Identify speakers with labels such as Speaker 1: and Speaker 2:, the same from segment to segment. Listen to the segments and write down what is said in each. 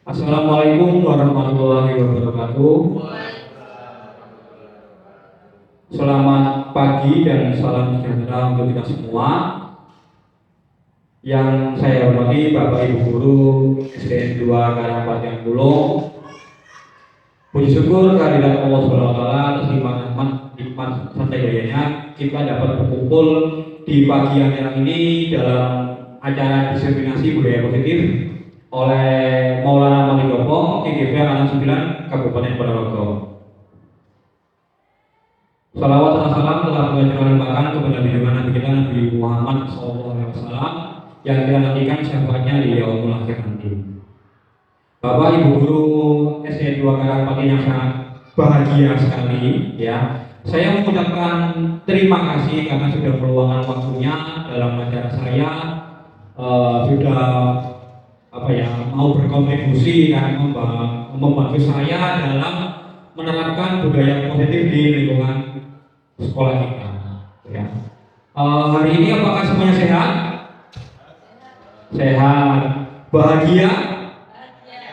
Speaker 1: Assalamualaikum warahmatullahi wabarakatuh. Selamat pagi dan salam sejahtera untuk kita semua. Yang saya hormati Bapak Ibu Guru SDN 2 Karangpatian Pulo. Puji syukur kehadirat Allah SWT atas nikmat santai dayanya kita dapat berkumpul di pagi yang ini dalam acara diseminasi budaya positif oleh Maulana Malidopo, IGP Angkatan 9 Kabupaten Ponorogo. Salawat dan salam telah mengajarkan kepada junjungan Nabi kita Nabi Muhammad SAW yang kita nantikan syafaatnya di yaumul akhir nanti. Bapak Ibu Guru SD 2 Karangpatian yang sangat bahagia sekali, ya. Saya mengucapkan terima kasih karena sudah meluangkan waktunya dalam acara saya, sudah mau berkontribusi dan membantu saya dalam menerapkan budaya positif di lingkungan sekolah kita. Ya. Hari ini apakah semuanya sehat? Sehat, bahagia,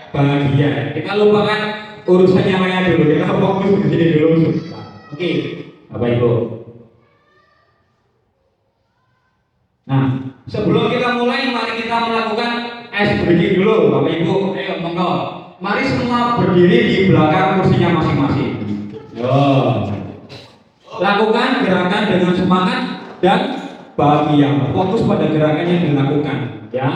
Speaker 1: bahagia. Kita lupakan urusan yang lain dulu. Kita fokus di sini dulu. Oke, Bapak Ibu. Nah, sebelum kita mulai, mari kita melakukan ice breaking dulu, Bapak Ibu. Ayo, monggo. Mari semua berdiri di belakang kursinya masing-masing. Yo. Lakukan gerakan dengan semangat dan bahagia. Fokus pada gerakan yang dilakukan, ya.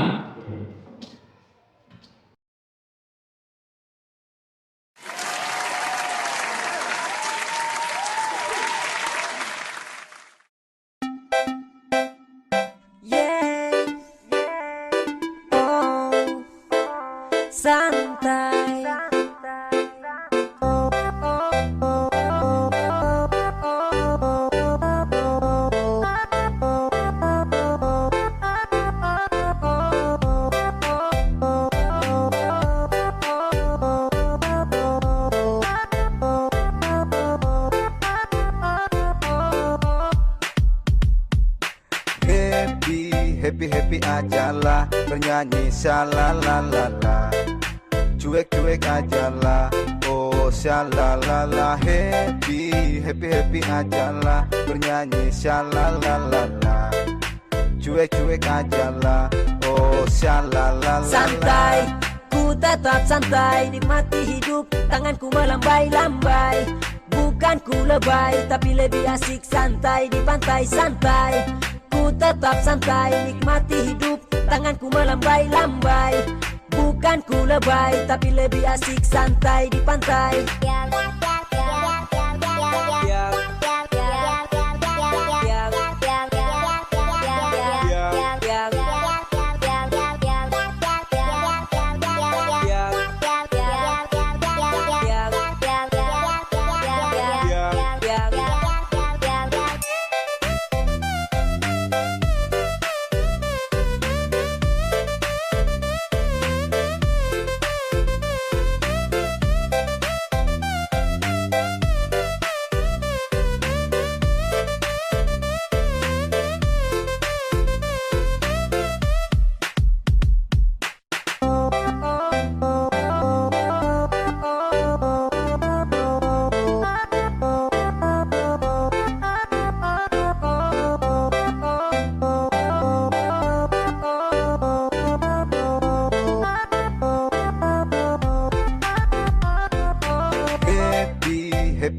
Speaker 2: Santai.
Speaker 3: Happy ajalah, bernyanyi shalalalala. Cuek-cuek ajalah, oh shalalala. Happy ajalah, bernyanyi shalalalala. Cuek-cuek ajalah, oh shalalala.
Speaker 2: Santai, ku tetap santai, nikmati hidup, tanganku melambai-lambai. Bukan ku lebay, tapi lebih asik santai di pantai santai. Ku tetap santai, nikmati hidup, tanganku melambai-lambai. Bukan ku lebay, tapi lebih asik santai di pantai.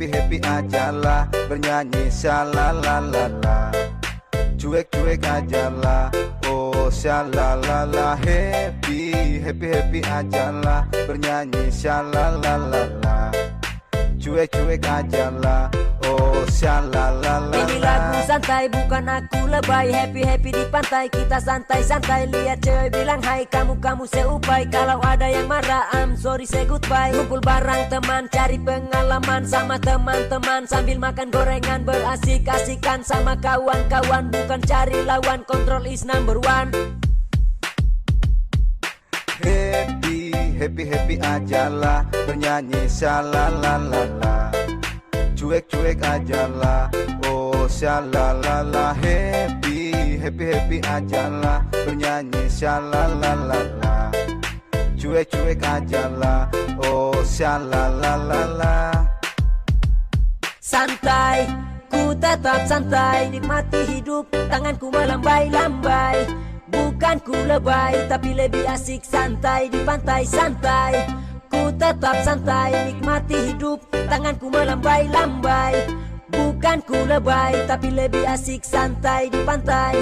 Speaker 3: Happy ajalah, bernyanyi shalalalala. Cuek-cuek ajalah, oh shalalala. Happy ajalah, bernyanyi shalalalala. Cuek-cuek ajalah, oh shalalala.
Speaker 2: Ini lagu santai, bukan aku lebay. Happy di pantai, kita santai-santai. Lihat cewek bilang hai, kamu seupai. Kalau ada yang marah, I'm sorry say goodbye. Kumpul barang teman, cari pengalaman sama teman-teman. Sambil makan gorengan, berasik-asikan sama kawan-kawan. Bukan cari lawan, control is number one.
Speaker 3: Happy ajalah, bernyanyi shalalalala. Cuek-cuek ajalah, oh shalalala. Happy ajalah, bernyanyi shalalala. cuek-cuek aja lah, oh syalalalala.
Speaker 2: Santai, ku tetap santai, nikmati hidup, tanganku melambai-lambai. Bukan ku lebay, tapi lebih asik santai di pantai santai. Ku tetap santai, nikmati hidup, tanganku melambai-lambai. Bukan ku lebay, tapi lebih asik santai di pantai.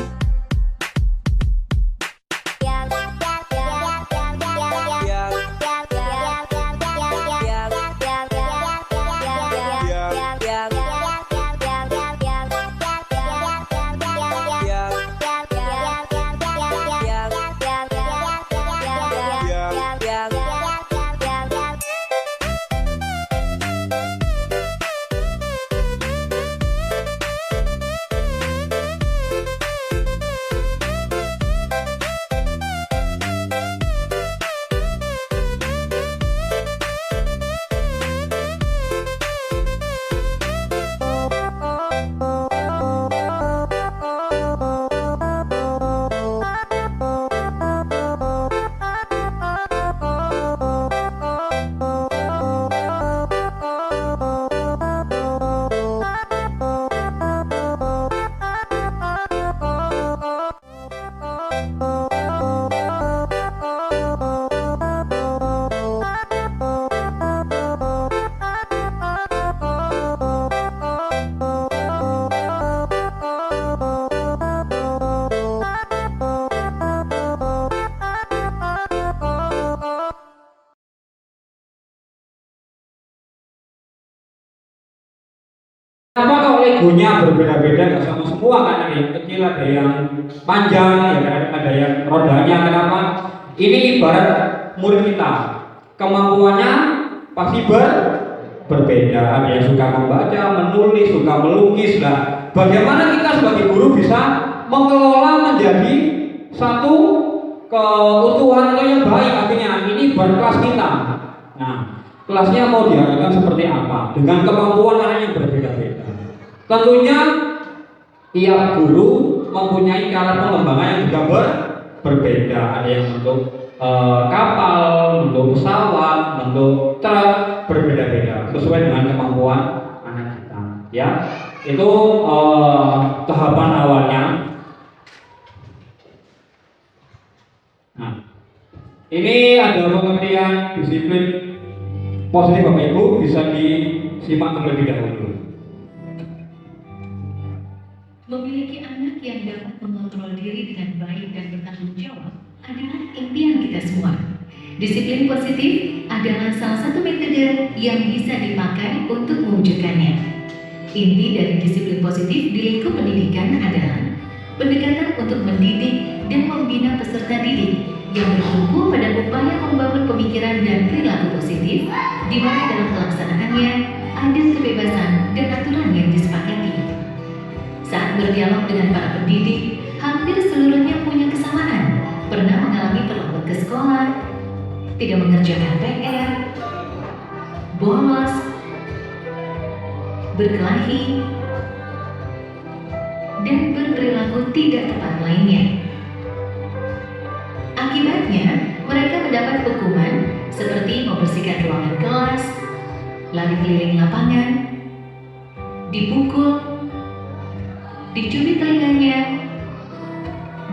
Speaker 1: Kenapa kalau legonya berbeda-beda, nggak sama semua, kan ada yang kecil, ada yang panjang, ya kan ada yang rodanya. Kenapa? Ini ibarat murid kita, kemampuannya pasti berbeda. Ada yang suka membaca, menulis, suka melukis. Nah, bagaimana kita sebagai guru bisa mengelola menjadi satu keutuhan yang baik? Akhirnya ini baru kelas kita. Nah, kelasnya mau diadakan seperti apa? Dengan kemampuan anak yang berbeda-beda. Tentunya tiap guru mempunyai cara pengembangan yang juga berbeda. Ada yang bentuk kapal, bentuk pesawat, bentuk truk, berbeda-beda sesuai dengan kemampuan anak kita. Ya, itu tahapan awalnya. Nah, ini ada pengertian disiplin positif Bapak Ibu, bisa disimak terlebih dahulu.
Speaker 4: Memiliki anak yang dapat mengontrol diri dengan baik dan bertanggung jawab adalah impian kita semua. Disiplin positif adalah salah satu metode yang bisa dipakai untuk mewujudkannya. Inti dari disiplin positif di lingkup pendidikan adalah pendekatan untuk mendidik dan membina peserta didik yang bertumpu pada upaya membangun pemikiran dan perilaku positif, di mana dalam pelaksanaannya ada kebebasan dan aturan yang disepakati. Saat berdialog dengan para pendidik, hampir seluruhnya punya kesamaan, pernah mengalami terlambat ke sekolah, tidak mengerjakan PR, bolos, berkelahi, dan berperilaku tidak tepat lainnya. Akibatnya, mereka mendapat hukuman seperti membersihkan ruangan kelas, lari keliling lapangan, dipukul, dicubit telinganya,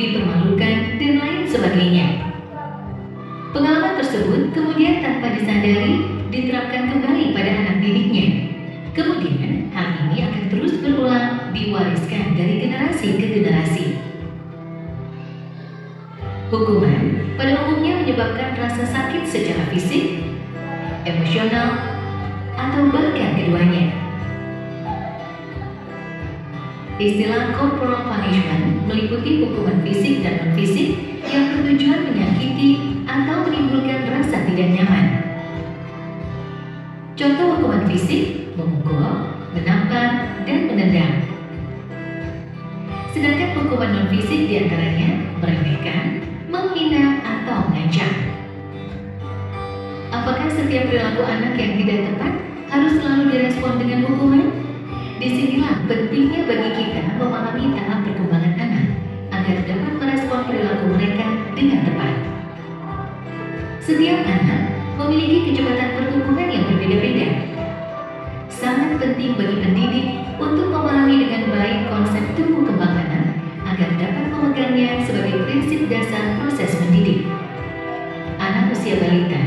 Speaker 4: dipermalukan, dan lain sebagainya. Pengalaman tersebut kemudian tanpa disadari diterapkan kembali pada anak didiknya. Kemudian hal ini akan terus berulang, diwariskan dari generasi ke generasi. Hukuman pada umumnya menyebabkan rasa sakit secara fisik, emosional, atau bahkan keduanya. Istilah corporal punishment meliputi hukuman fisik dan non-fisik yang bertujuan menyakiti atau menimbulkan rasa tidak nyaman. Contoh hukuman fisik: memukul, menampar, dan menendang. Sedangkan hukuman non-fisik diantaranya meremehkan, menghina, atau mengancam. Apakah setiap perilaku anak yang tidak tepat harus selalu direspon dengan hukuman? Disinilah pentingnya bagi kita memahami tahap perkembangan anak agar dapat merespon perilaku mereka dengan tepat. Setiap memiliki kecepatan pertumbuhan yang berbeda-beda. Sangat penting bagi pendidik untuk memahami dengan baik konsep tumbuh kembang anak agar dapat memegangnya sebagai prinsip dasar proses mendidik. Anak usia balita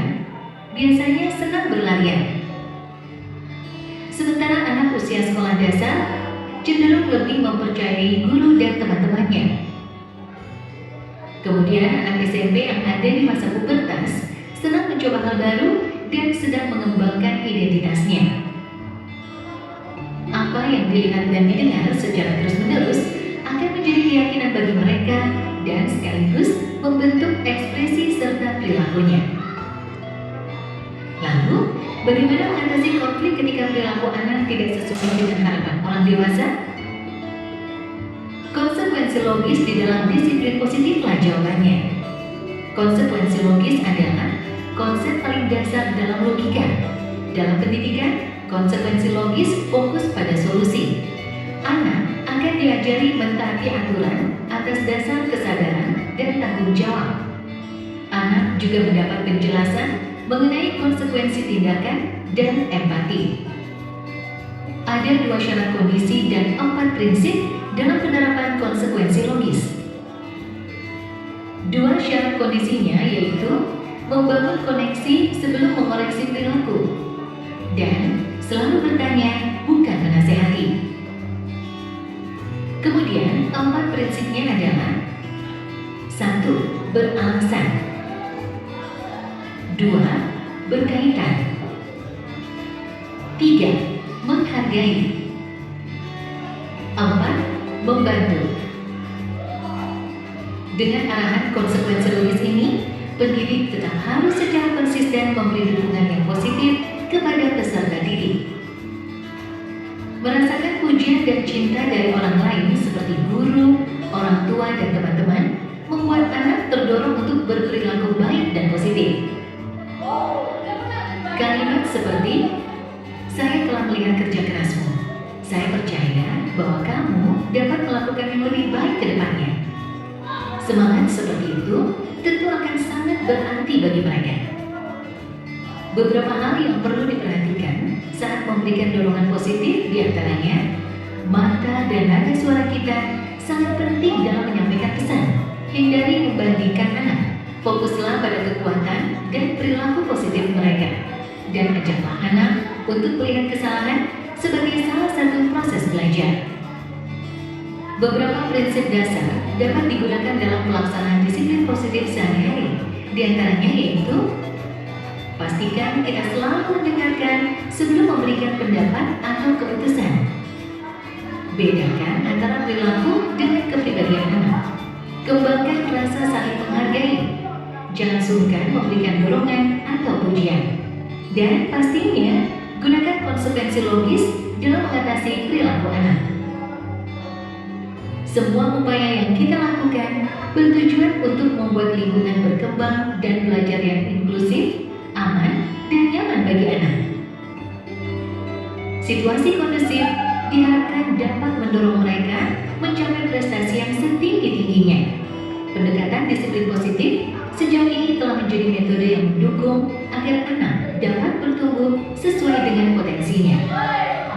Speaker 4: biasanya senang berlarian, sementara anak usia sekolah dasar cenderung lebih mempercayai guru dan teman-temannya. Kemudian anak SMP yang ada di masa pubertas senang mencoba hal baru dan sedang mengembangkan identitasnya. Apa yang dilihat dan didengar secara terus-menerus akan menjadi keyakinan bagi mereka dan sekaligus membentuk ekspresi serta perilakunya. Lalu, bagaimana mengatasi konflik ketika perilaku anak tidak sesuai dengan harapan orang dewasa? Konsekuensi logis di dalam disiplin positiflah jawabannya. Konsekuensi logis adalah konsep paling dasar dalam logika. Dalam pendidikan, konsekuensi logis fokus pada solusi. Anak akan diajari mentaati aturan atas dasar kesadaran dan tanggung jawab. Anak juga mendapat penjelasan mengenai konsekuensi tindakan dan empati. Ada 2 syarat kondisi dan 4 prinsip dalam penerapan konsekuensi logis. 2 syarat kondisinya yaitu membangun koneksi sebelum mengoreksi perilaku dan selalu bertanya, bukan menasehati. Kemudian 4 prinsipnya adalah 1. Beralasan, 2. Berkaitan, 3. Menghargai, 4. Membantu. Dengan arahan konsekuensi logis ini, pendidik tetap harus secara konsisten memberi dukungan yang positif kepada peserta didik. Merasakan pujian dan cinta dari orang lain seperti guru, orang tua, dan teman-teman membuat anak terdorong untuk berperilaku baik dan positif. Kalimat seperti, "Saya telah melihat kerja kerasmu. Saya percaya bahwa kamu dapat melakukan yang lebih baik ke depannya." Semangat seperti itu tentu akan sangat berarti bagi mereka. Beberapa hal yang perlu diperhatikan saat memberikan dorongan positif diantaranya, mata dan nada suara kita sangat penting dalam menyampaikan pesan. Hindari membandingkan anak, fokuslah pada kekuatan dan perilaku positif mereka, dan ajaklah anak untuk melihat kesalahan sebagai salah satu proses belajar. Beberapa prinsip dasar dapat digunakan dalam pelaksanaan disiplin positif sehari-hari. Di antaranya yaitu, pastikan kita selalu mendengarkan sebelum memberikan pendapat atau keputusan. Bedakan antara perilaku dengan kepribadian anak. Kembangkan rasa saling menghargai. Jangan sungkan memberikan dorongan atau pujian. Dan pastinya, gunakan konsekuensi logis dalam mengatasi perilaku anak. Semua upaya yang kita lakukan bertujuan untuk membuat lingkungan berkembang dan belajar yang inklusif, aman, dan nyaman bagi anak. Situasi kondusif diharapkan dapat mendorong mereka mencapai prestasi yang setinggi-tingginya. Pendekatan disiplin positif sejauh ini telah menjadi metode yang mendukung agar anak dapat bertumbuh sesuai dengan potensinya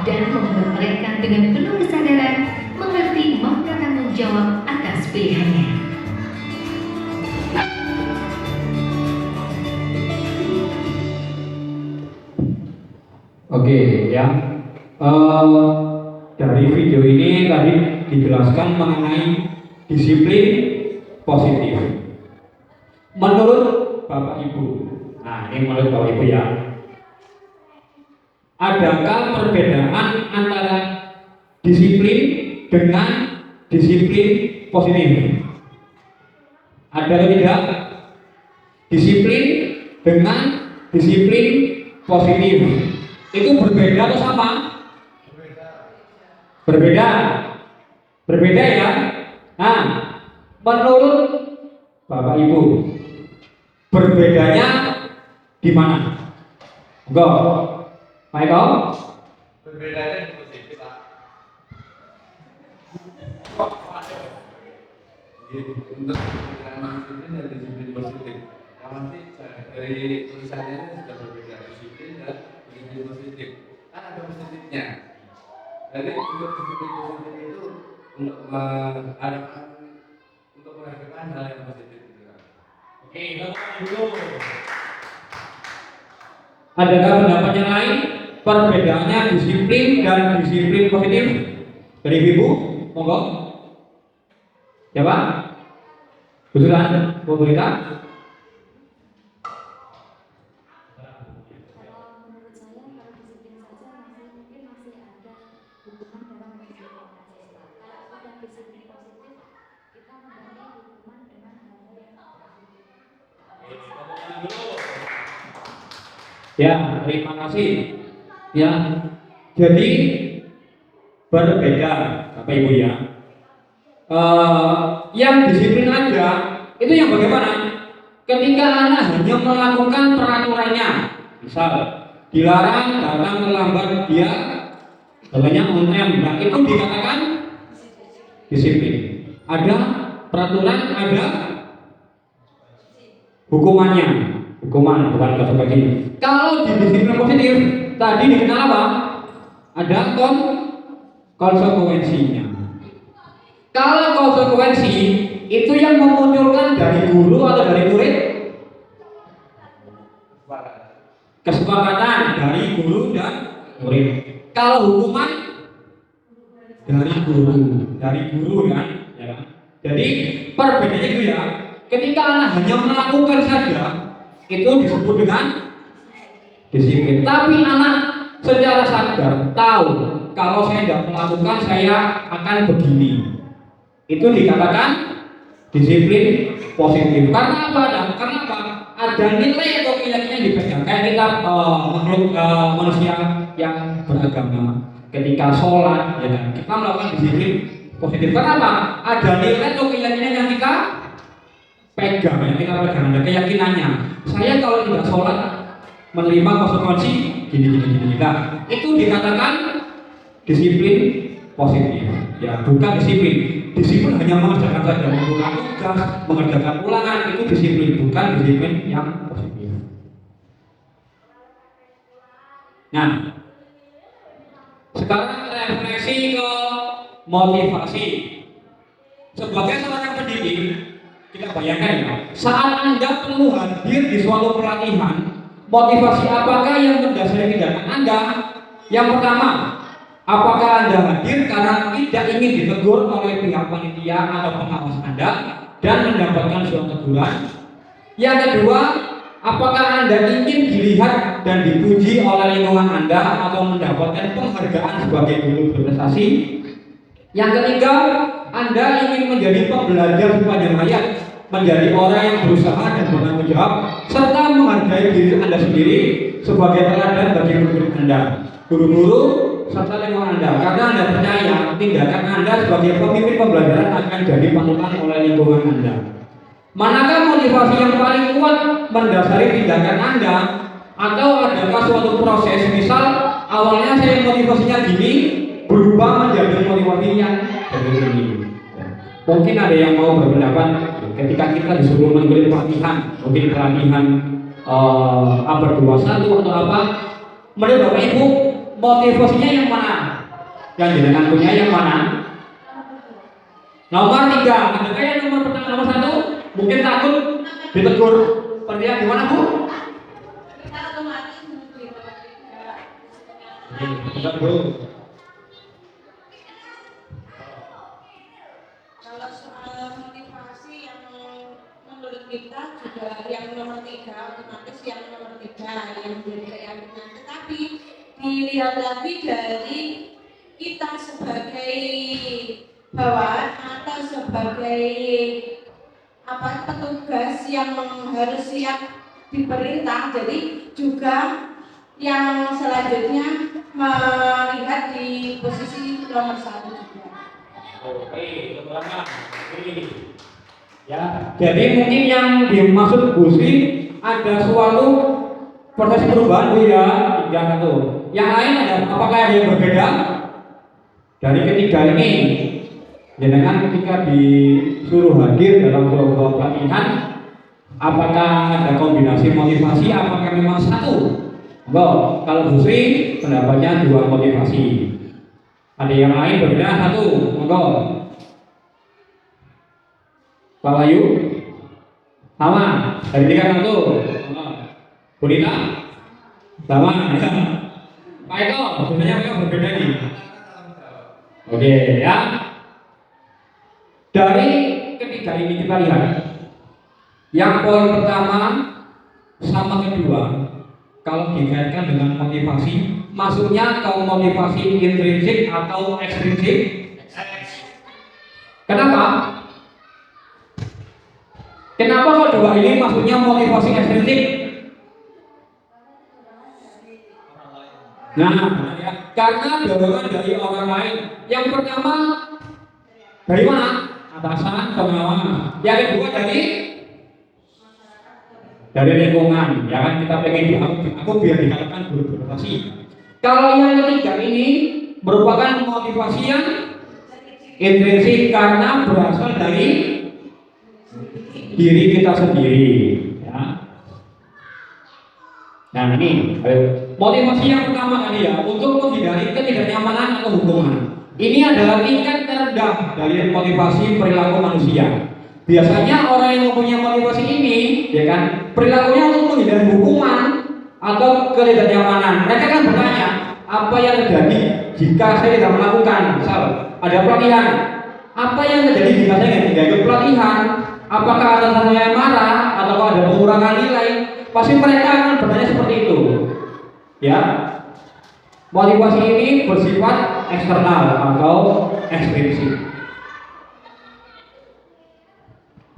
Speaker 4: dan membuat mereka dengan penuh kesadaran mengerti makna tanggung jawab atas pilihannya.
Speaker 1: Oke, ya. Dari video ini tadi dijelaskan mengenai disiplin positif. Menurut Bapak Ibu, nah ini menurut Bapak Ibu ya, adakah perbedaan antara disiplin dengan disiplin positif? Ada atau tidak? Disiplin dengan disiplin positif itu berbeda atau sama? Berbeda. Berbeda ya. Nah, menurut Bapak Ibu, berbedanya di mana? Enggak. Pak Eko?
Speaker 3: Berbedanya di positif, Pak. Untuk disiplin dan disiplin positif. Yang pasti dari tulisannya sudah berbeda, disiplin dan disiplin positif. Kan ada positifnya. Jadi untuk disiplin positif itu untuk mengharapkan untuk menghasilkan hal yang positif gitu kan.
Speaker 1: Oke, teman dulu. Adakah pendapat yang lain? Perbedaannya disiplin dan disiplin positif dari Ibu? Monggo. Siapa? Usulan Bu Berita?
Speaker 5: Kalau menurut saya, kalau disiplin saja mungkin masih ada hubungan dengan disiplin saja. Kalau sudah disiplin positif, kita membangun hubungan dengan hal-hal yang positif.
Speaker 1: Ya, terima kasih. Ya, jadi berbeda, Bapak Ibu ya. Yang disiplin aja itu yang bagaimana? Ketika anak hanya melakukan peraturannya, misal dilarang datang terlambat, dia hanya on time, nah itu dikatakan disiplin. Ada peraturan, ada hukumannya, hukuman bukan konsekuensi. Kalau di disiplin positif tadi dikenal apa? Ada konsekuensinya. Kalau konsekuensi itu yang memunculkan dari guru atau dari murid? Kesepakatan dari guru dan murid. Kalau hukuman dari guru kan? Ya kan? Jadi perbedaannya itu ya, ketika anak hanya melakukan saja itu disebut dengan disiplin. Tapi anak secara sadar tahu kalau saya tidak melakukan saya akan begini. Itu dikatakan disiplin positif. Karena apa? Karena apa? Ada nilai atau keyakinan yang dipegang. Kayak kita makhluk manusia yang beragama. Ketika sholat, ya kan, kita melakukan disiplin positif. Kenapa? Ada nilai atau keyakinan yang kita pegang, yang kita pegang. Ada keyakinannya. Saya kalau tidak sholat menerima konsekuensi gini. Nah, itu dikatakan disiplin positif. Ya, bukan disiplin. Disiplin hanya mengerjakan saja, melakukan tugas, mengerjakan ulangan, itu disiplin, bukan disiplin yang positif. Nah, sekarang refleksi ke motivasi. Sebagai seorang pendidik, kita bayangkan ya, saat Anda perlu hadir di suatu pelatihan, motivasi apakah yang mendasari tindakan Anda? Yang pertama, apakah Anda hadir karena tidak ingin ditegur oleh pihak panitia atau pengawas Anda dan mendapatkan surat teguran? Yang kedua, apakah Anda ingin dilihat dan dipuji oleh lingkungan Anda atau mendapatkan penghargaan sebagai guru berprestasi? Yang ketiga, Anda ingin menjadi pembelajar sepanjang hayat, menjadi orang yang berusaha dan bertanggung jawab, serta menghargai diri Anda sendiri sebagai teladan bagi murid Anda, guru-guru, serta lingkungan Anda. Karena Anda percaya tindakan Anda sebagai pemimpin pembelajaran akan jadi panutan oleh lingkungan Anda. Manakah motivasi yang paling kuat mendasari tindakan Anda? Atau adakah suatu proses, misal awalnya saya motivasinya gini, berubah menjadi motivasi yang begini. Mungkin ada yang mau berpendapat ketika kita disuruh mengikuti pelatihan, mungkin pelatihan abad 21 atau apa, menurut Bapak Ibu motivasinya yang mana? Yang jenengan punya yang mana? Nomor 3, adakah yang nomor pertama, nomor 1? Mungkin takut ditegur. Pertanyaan gimana Bu? Enggak Bu.
Speaker 6: Kalau soal motivasi yang menurut kita juga yang nomor 3, otomatis yang nomor 3 yang menjadi keyakinan. Tetapi dilihat lagi dari kita sebagai bawahan atau sebagai petugas yang harus siap diperintah. Jadi juga yang selanjutnya melihat di posisi nomor 1 juga.
Speaker 1: Oke, teman-teman. Ya, jadi mungkin yang dimaksud Bu Sri ada suatu proses perubahan Bu ya, 3 Yang lain ada apakah ada yang berbeda dari ketiga ini? Jenengan ketika disuruh hadir dalam sebuah pelatihan, Apakah ada kombinasi motivasi? Apakah memang satu? Monggo, kalau Bu Sri pendapatnya dua motivasi. Ada yang lain berbeda satu, monggo. Pak Wahyu, sama. Dari tiga satu. Bu Nita, sama. Pak Eko, sebenarnya mereka berbeda nih. Oke ya. Dari ketiga ini kita lihat. Yang poin pertama sama kedua, kalau dikaitkan dengan motivasi, maksudnya kalau motivasi intrinsik atau ekstrinsik. Kenapa? Kenapa kok dua ini maksudnya motivasi ekstrinsik? Nah, ya, karena dorongan dari orang lain. Yang pertama dari mana? Atasan, pengawal. Yang kedua dari lingkungan, ya kan kita pengen aku biar dikatakan guru berprestasi. Kalau yang ketiga ini merupakan motivasi yang intrinsik karena berasal dari diri kita sendiri. Ya. Nah ini motivasi yang pertama tadi ya, untuk menghindari ketidaknyamanan atau hubungan. Ini adalah tingkat terendah dari motivasi perilaku manusia. Biasanya orang yang mempunyai motivasi ini, ya kan, perilakunya untuk menghindari hukuman atau ketidaknyamanan. Mereka kan bertanya, apa yang terjadi jika saya tidak melakukan? Misal, ada pelatihan. Apa yang terjadi jika saya tidak ikut pelatihan? Apakah atasan saya marah atau ada pengurangan nilai? Pasti mereka akan bertanya seperti itu. Ya, motivasi ini bersifat eksternal atau ekstrinsik.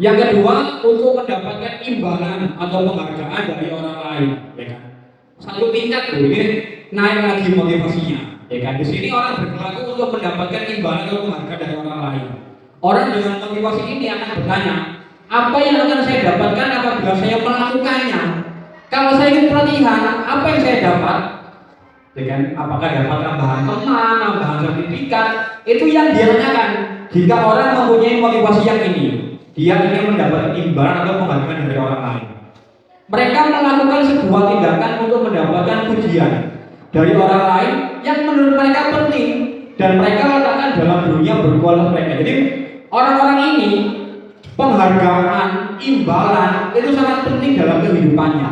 Speaker 1: Yang kedua, untuk mendapatkan imbalan atau penghargaan dari orang lain, ya kan? Satu tingkat tuh, ini naik lagi motivasinya, ya kan? Di sini orang berperilaku untuk mendapatkan imbalan atau penghargaan dari orang lain. Orang dengan motivasi ini akan bertanya, apa yang akan saya dapatkan apabila saya melakukannya? Kalau saya ikut pelatihan, apa yang saya dapat? Ya kan? Apakah dapat tambahan teman, tambahan sertifikat? Itu yang dia tanyakan. Jika orang mempunyai motivasi yang ini, dia ingin mendapatkan imbalan atau penghargaan dari orang lain. Mereka melakukan sebuah tindakan untuk mendapatkan pujian dari orang lain yang menurut mereka penting dan mereka letakkan dalam dunia berkualitas mereka. Jadi orang-orang ini penghargaan, imbalan itu sangat penting dalam kehidupannya.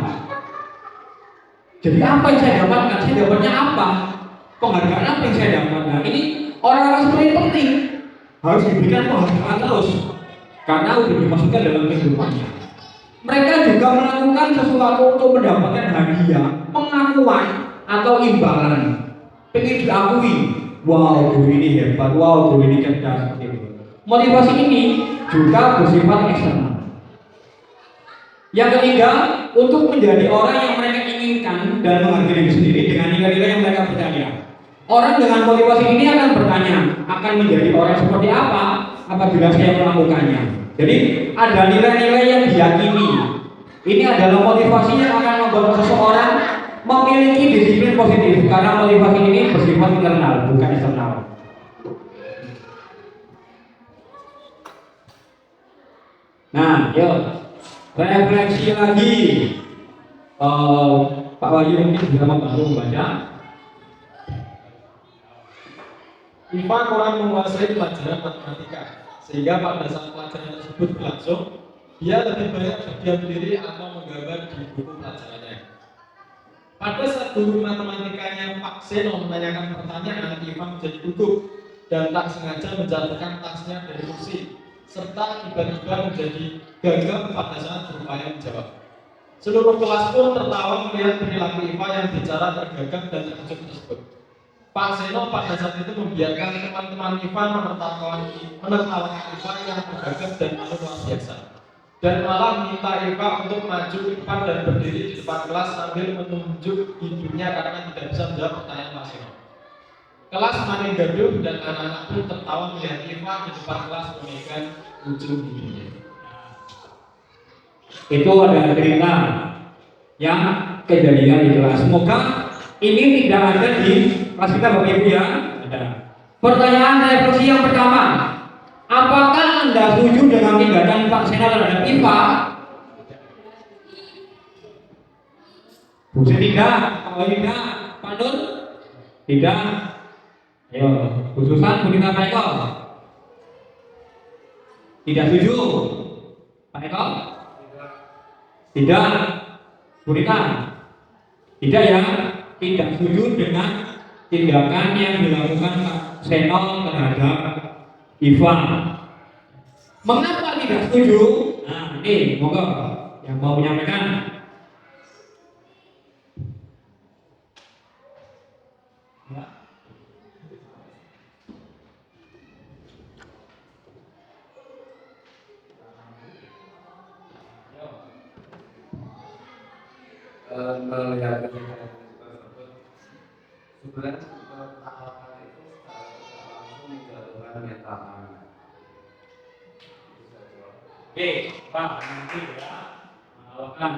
Speaker 1: Jadi apa yang saya dapatkan? Saya dapatnya apa? Penghargaan apa yang saya dapatkan? Ini orang-orang seperti ini penting, harus diberikan penghargaan terus. Karena sudah dimasukkan dalam kehidupannya. Mereka juga melakukan sesuatu untuk mendapatkan hadiah, pengakuan atau imbalan. Pengen diakui, wow guru ini hebat, wow guru ini cerdas. Motivasi ini juga bersifat eksternal. Yang ketiga, untuk menjadi orang yang mereka inginkan dan menghargai diri sendiri dengan nilai-nilai yang mereka percaya. Orang dengan motivasi ini akan bertanya, akan menjadi orang seperti apa apabila saya melakukannya. Jadi ada nilai-nilai yang diyakini. Ini adalah motivasi yang akan membuat seseorang memiliki disiplin positif karena motivasi ini bersifat internal bukan eksternal. Nah, yuk refleksi lagi. Pak Wahyu mungkin bisa membantu membaca.
Speaker 7: IPA kurang menguasai pelajaran matematika, sehingga pada saat pelajaran tersebut berlangsung, dia lebih banyak berdiam diri atau menggambar di buku pelajarannya. Pada saat guru matematikanya Pak Seno menanyakan pertanyaan, IPA menjadi gugup dan tak sengaja menjatuhkan tasnya dari kursi, serta tiba-tiba menjadi gagap pada saat berupaya menjawab. Seluruh kelas pun tertawa melihat perilaku IPA yang bicara tergagap dan terkejut tersebut. Pak Seno pada saat itu membiarkan teman-teman IPA menertawakan IPA yang tergagap dan malu luar biasa, dan malah minta IPA untuk maju ke depan dan berdiri di depan kelas sambil menunjuk hidungnya karena tidak bisa menjawab pertanyaan Pak Seno. Kelas makin gaduh dan anak-anak pun tertawa melihat IPA di depan kelas memegang ujung hidungnya.
Speaker 1: Itu ada cerita yang kejadian di kelas. Semoga ini tidak ada di kelas kita Bapak Ibu ya. Ada. Pertanyaan refleksi yang pertama, apakah Anda setuju dengan tindakan Pak Seno terhadap IPA? Busi tidak, kalau tidak, Pak Nur tidak. Ayo, khususan Bunita Pak Eko. Tidak setuju, Pak Eko? Tidak, Bunita. Tidak ya, tidak setuju dengan tindakan yang dilakukan Pak Seno terhadap Iva. Mengapa tidak setuju? Nah, ini monggo yang mau menyampaikan.
Speaker 3: Melihat kejadian tersebut, sebenarnya tahapan itu langsung menjatuhkan menyatakan.
Speaker 1: Oke, Pak, nanti ya melakukan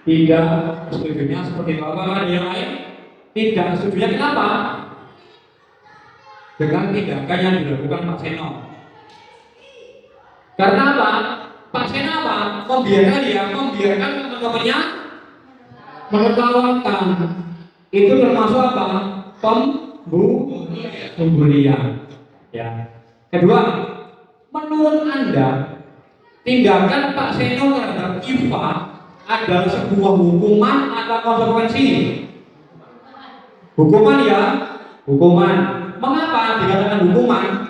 Speaker 1: tidak setujunya seperti apa yang lain? Tidak setujunya kenapa? Dengan tindakan yang dilakukan Pak Seno. Karena apa? Pak Seno apa? Membiarkan teman-temannya menertawakan. Itu termasuk apa? Pembulian. Ya. Kedua, menurut Anda tindakan Pak Seno terhadap Iva adalah sebuah hukuman atau konsekuensi? Hukuman ya, hukuman. Mengapa dikatakan hukuman?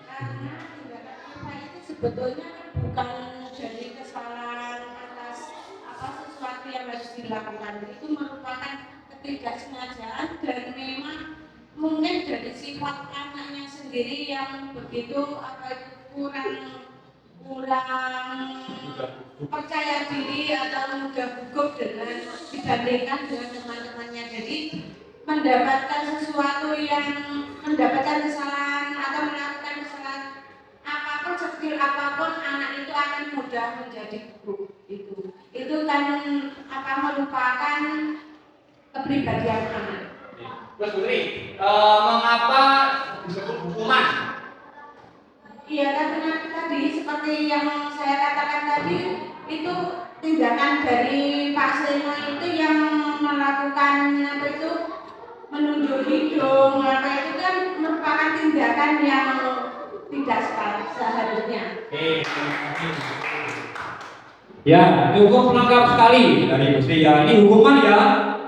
Speaker 6: Karena tindakan apa itu sebetulnya bukan jadi kesalahan atas sesuatu yang harus dilakukan. Itu merupakan ketidaksengajaan dan memang mungkin dari sifat anaknya sendiri yang begitu kurang percaya diri atau mudah gugup dibandingkan dengan teman-temannya. Jadi mendapatkan kesalahan atau melakukan kesalahan apapun, sekecil apapun, anak itu akan mudah menjadi gugup. Itu kan merupakan kepribadian anak.
Speaker 1: Mas Putri, mengapa disebut hukuman?
Speaker 6: Iya, karena tadi seperti yang saya katakan tadi, itu tindakan dari Pak Seno itu yang melakukan menunjuk hidung, itu kan merupakan tindakan yang tidak seharusnya.
Speaker 1: Ya, cukup lengkap sekali dari Gusti ya. Ini hukuman ya.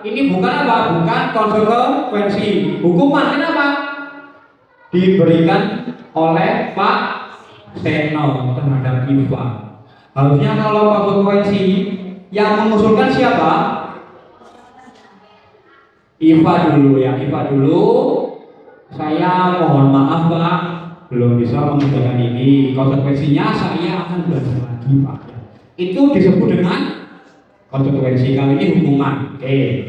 Speaker 1: Ini bukan apa? Bukan konsekuensi. Hukuman kenapa? Diberikan oleh Pak Seno terhadap Iva. Harusnya kalau konsekuensi yang mengusulkan siapa? Iva dulu ya, Iva dulu. Saya mohon maaf Pak, belum bisa mengerjakan ini. Konsekuensinya saya akan belajar lagi Pak. Itu disebut dengan konsekuensi. Kali ini hukuman. Oke.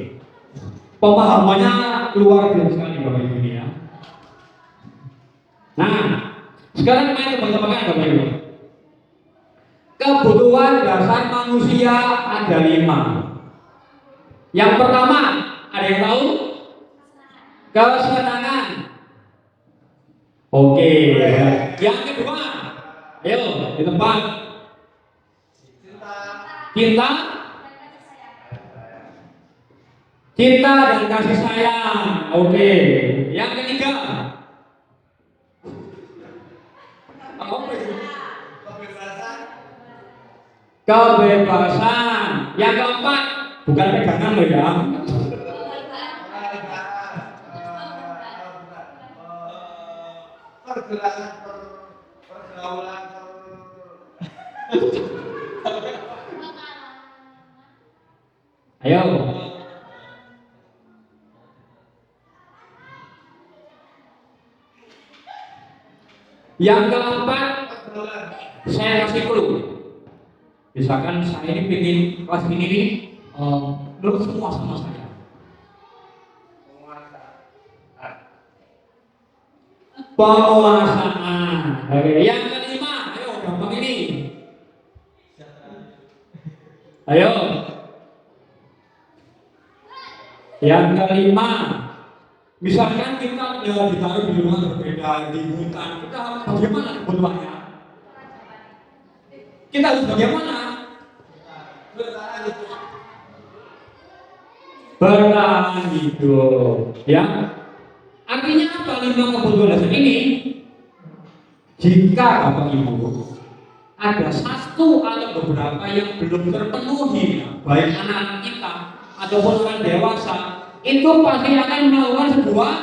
Speaker 1: Pemahamannya luar biasa sekali Bapak Ibu ini ya. Nah, sekarang main tebak-tebakan Bapak Ibu. Kebutuhan dasar manusia ada 5. Yang pertama, ada yang tahu? Kesenangan. Oke. Yang kedua, ayo ditebak. Cinta dan kasih sayang. Oke. Yang ketiga, kebebasan. Yang keempat, bukan pegangan loh ya.
Speaker 3: Pergaulan.
Speaker 1: Ayo. Yang keempat, saya kasih clue. Misalkan saya ini pengen kelas ini nih, lulus semua sama saya. Penguasaan. Oke. Yang kelima, ayo gampang ini. Ayo. Yang kelima, misalkan kita ditaruh di rumah berbeda di hutan, kita bagaimana kebutuhannya? Kita harus bagaimana? Bertahan hidup, ya. Artinya apa 5 kebutuhan dasar ini? Jika Bapak Ibu ada satu atau beberapa yang belum terpenuhi, baik anak-anak kita ataupun orang dewasa, itu pasti akan melakukan sebuah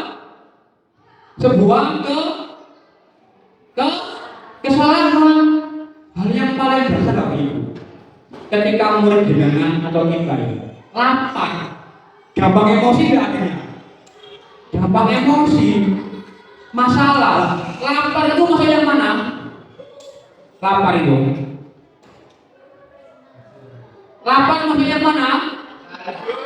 Speaker 1: kesalahan. Hal yang paling dasar Bapak Ibu, ketika murid jenengan atau kita lapar, gampang emosi tidak akhirnya? Gampang emosi. Masalah lapar itu masalah yang mana? Lapar itu lapar masalah yang mana?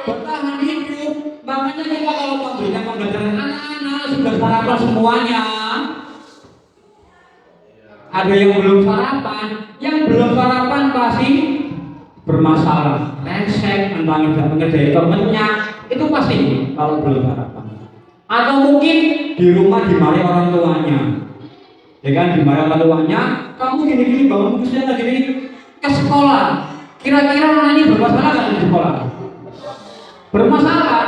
Speaker 1: Bertahan hidup. Makanya kita kalau memberikan pembelajaran anak-anak sudah sarapan semuanya. Ada yang belum sarapan, pasti bermasalah, resek, mengerjai temennya, itu pasti kalau belum sarapan. Atau mungkin di rumah dimarahi orang tuanya, ya kan, dimarahi orang tuanya, kamu gini-gini bangun mukusnya lagi gini ke sekolah. Kira-kira anak ini bermasalah nggak di sekolah? Bermasalah.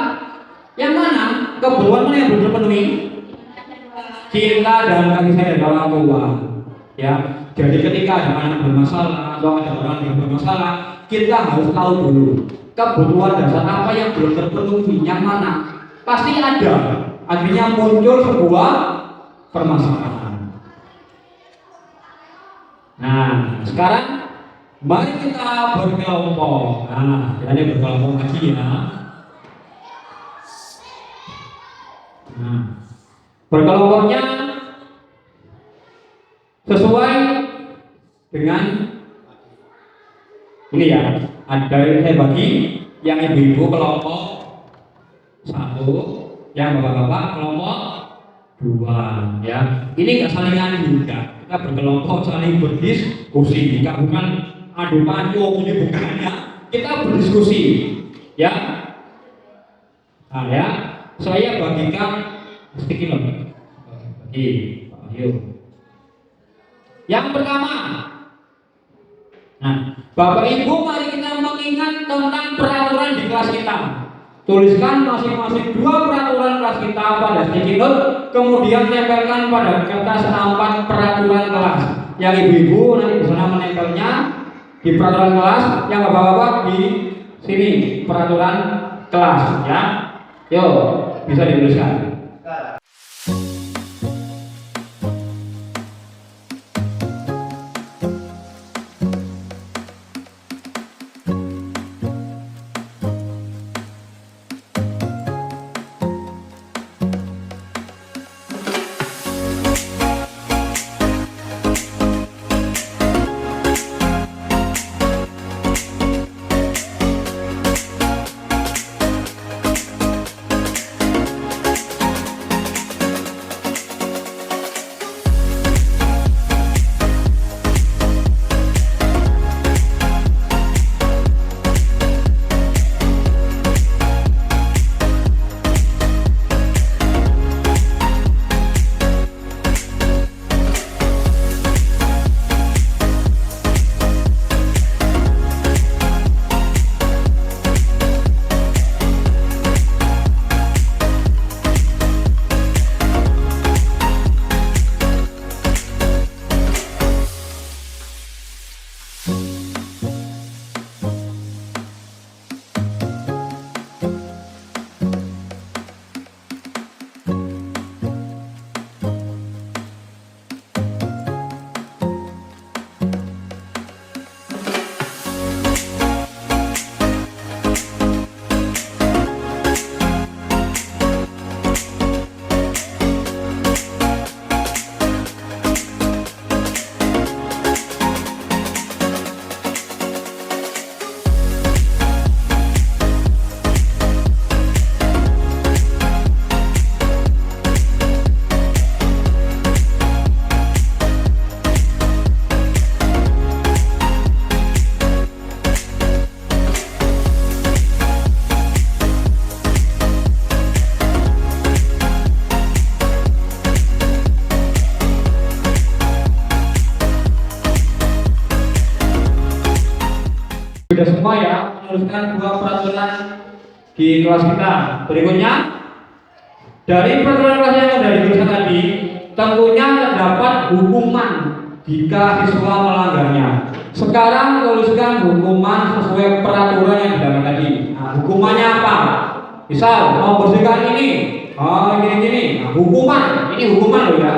Speaker 1: Yang mana? Kebutuhan mana yang belum terpenuhi? Cinta dan kasih sayang dari orang tua. Ya, jadi ketika ada anak bermasalah atau ada orang yang bermasalah, kita harus tahu dulu kebutuhan dasar apa yang belum terpenuhi, yang mana pasti ada. Akhirnya muncul sebuah permasalahan. Nah, sekarang mari kita berkelompok. Nah, kita berkelompok lagi ya. Nah, berkelompoknya sesuai dengan ini ya. Ada yang saya bagi, yang ibu-ibu kelompok 1, yang bapak-bapak kelompok 2, ya. Ini nggak salingan juga. Kita berkelompok saling berdiskusi. Jika bukan adu pancu, ini bukannya. Kita berdiskusi, ya. Nah, ya. Saya bagikan sedikit lagi. Bagi Pak Wahyu. Yang pertama, nah, Bapak Ibu mari kita mengingat tentang peraturan di kelas kita. Tuliskan masing-masing 2 peraturan kelas kita pada sticky note, kemudian tempelkan pada kertas A4 peraturan kelas. Yang ibu-ibu nanti di sana menempelnya di peraturan kelas, yang bapak-bapak di sini peraturan kelas, ya. Yuk, bisa dituliskan. Sudah semua ya meneruskan dua peraturan di kelas kita. Berikutnya, dari peraturan kelas yang sudah dituliskan tadi, tentunya terdapat hukuman jika siswa melanggarnya. Sekarang tuliskan hukuman sesuai peraturan yang didalam tadi. Nah, hukumannya apa? Misal mau bersihkan ini, oh gini. Nah, hukuman, ini hukuman loh ya.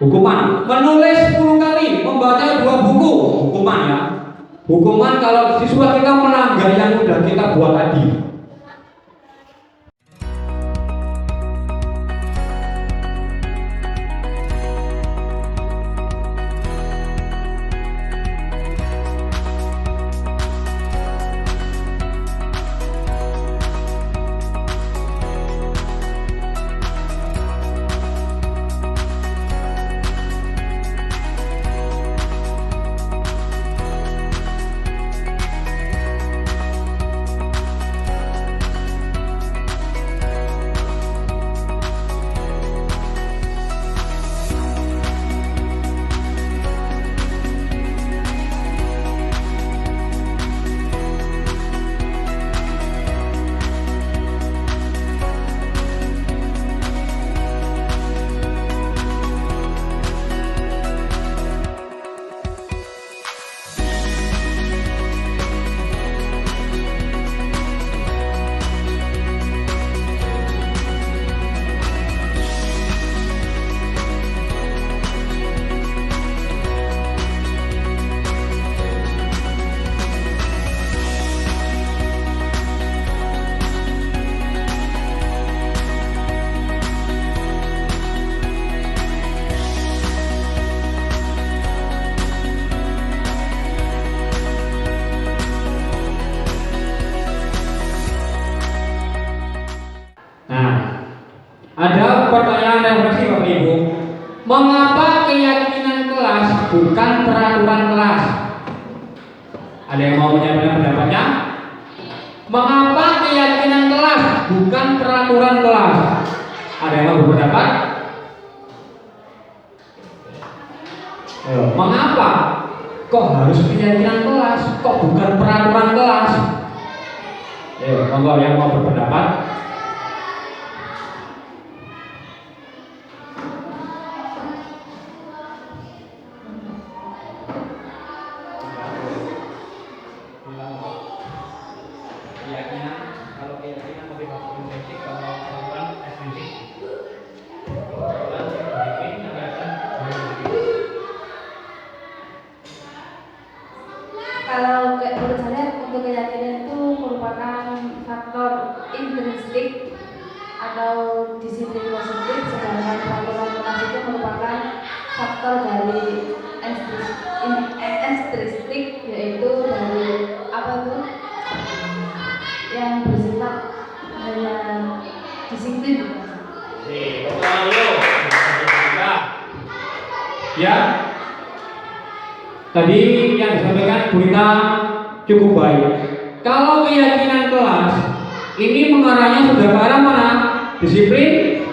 Speaker 1: Hukuman menulis 10 kali, membaca 2 buku, hukuman ya. Hukuman kalau siswa kita melanggar yang sudah kita buat tadi. Ada pertanyaan refleksi Bapak Ibu. Mengapa keyakinan kelas bukan peraturan kelas? Ada yang mau menyampaikan pendapatnya? Mengapa keyakinan kelas bukan peraturan kelas? Ada yang mau berpendapat? Mengapa kok harus keyakinan kelas? Kok bukan peraturan kelas? Monggo yang mau berpendapat.
Speaker 5: Kalau menurut saya untuk keyakinan itu merupakan faktor intrinsik atau disiplin positif, sedangkan peraturan kelas itu merupakan faktor dari ekstristik, yaitu dari apa tuh yang bersifat hanya disiplin.
Speaker 1: Ya, tadi yang disampaikan Bu Rita cukup baik. Kalau keyakinan kelas ini mengarahnya sudah ke arah mana? Disiplin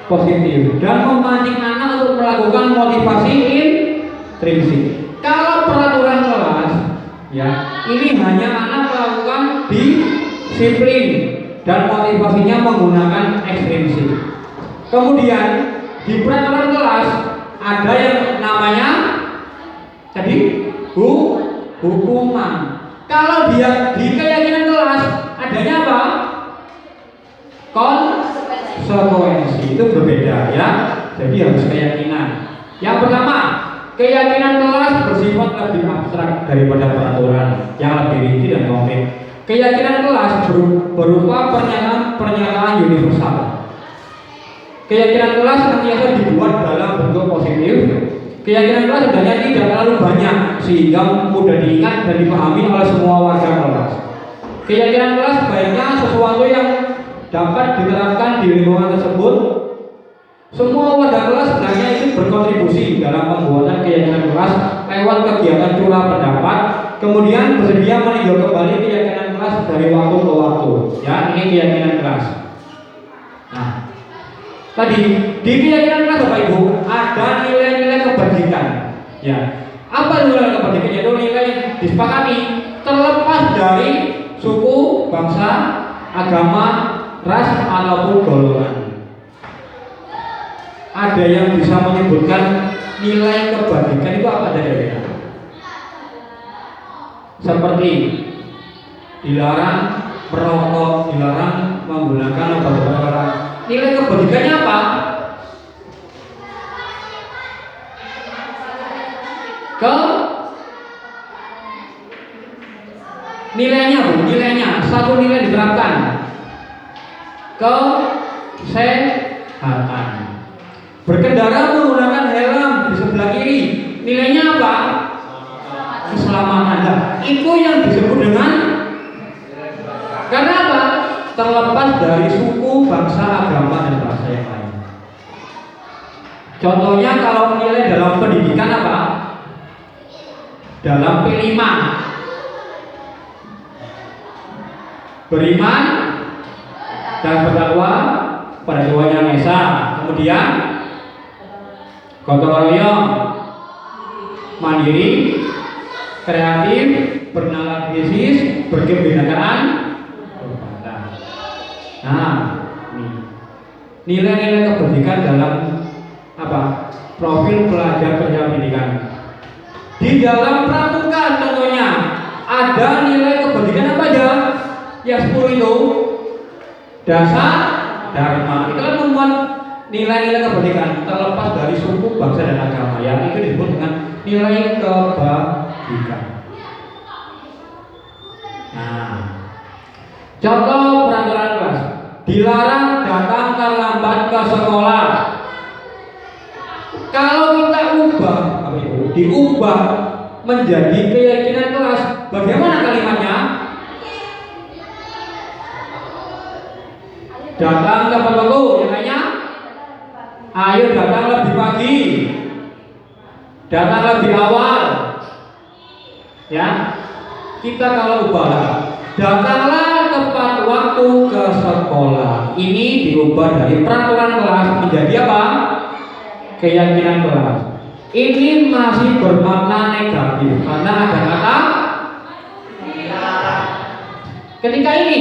Speaker 1: positif dan memancing anak untuk melakukan motivasi intrinsik. Kalau peraturan kelas, ya ini hanya anak melakukan disiplin dan motivasinya menggunakan ekstrinsik. Kemudian di peraturan kelas ada yang namanya tadi hukuman. Kalau dia di keyakinan kelas adanya apa? Konsekuensi. Itu berbeda ya. Jadi harus keyakinan. Yang pertama, keyakinan kelas bersifat lebih abstrak daripada peraturan yang lebih rinci dan konkret. Keyakinan kelas berupa pernyataan universal. Keyakinan kelas senantiasa dibuat dalam bentuk positif. Keyakinan kelas sebenarnya tidak terlalu banyak sehingga mudah diingat dan dipahami oleh semua warga kelas. Keyakinan kelas sebaiknya sesuatu yang dapat diterapkan di lingkungan tersebut. Semua warga kelas sebenarnya itu berkontribusi dalam pembuatan keyakinan kelas lewat kegiatan curah pendapat, kemudian bersedia meninjau kembali keyakinan kelas dari waktu ke waktu. Ya, ini keyakinan kelas. Nah, tadi di keyakinan kelas Bapak Ibu ada nilai-nilai kebajikan. Ya, apa Apa nilai kebajikan? Yaitu nilai disepakati terlepas dari suku, bangsa, agama, ras ataupun golongan. Ada yang bisa menyebutkan nilai kebajikan itu apa saja? Seperti dilarang merokok, dilarang menggunakan obat-obatan terlarang. Nilai kebajikannya apa? Nilainya Bu, nilainya satu nilai diterapkan kesehatan. Berkendara menggunakan helm di sebelah kiri, nilainya apa? Keselamatan. Nah, itu yang disebut dengan, karena apa? Terlepas dari suku, bangsa, agama dan bahasa yang lain. Contohnya kalau nilai dalam pendidikan apa? Dalam P5, beriman dan bertakwa pada Tuhan Yang Esa. Kemudian gotong royong, mandiri, kreatif, bernalar bisnis, berkebinekaan. Nah, ini nilai-nilai kebajikan dalam apa? Profil pelajar kerja pendidikan. Di dalam pramuka contohnya ada nilai kebajikan apa aja? Yang 10 itu dasar dharma. Itu kan membuat nilai-nilai kebajikan terlepas dari suku, bangsa dan agama. Yang itu disebut dengan nilai kebajikan. Nah, contoh peraturan kelas: dilarang datang terlambat ke sekolah. Kalau kita diubah menjadi keyakinan kelas, bagaimana kalimatnya? Datang tepat waktu, yang lainnya ayo datang lebih pagi, datang lebih awal. Ya, kita kalau ubah, datanglah tepat waktu ke sekolah. Ini diubah dari peraturan kelas menjadi apa? Keyakinan kelas. Ini masih bermakna negatif karena ada kata ketika ini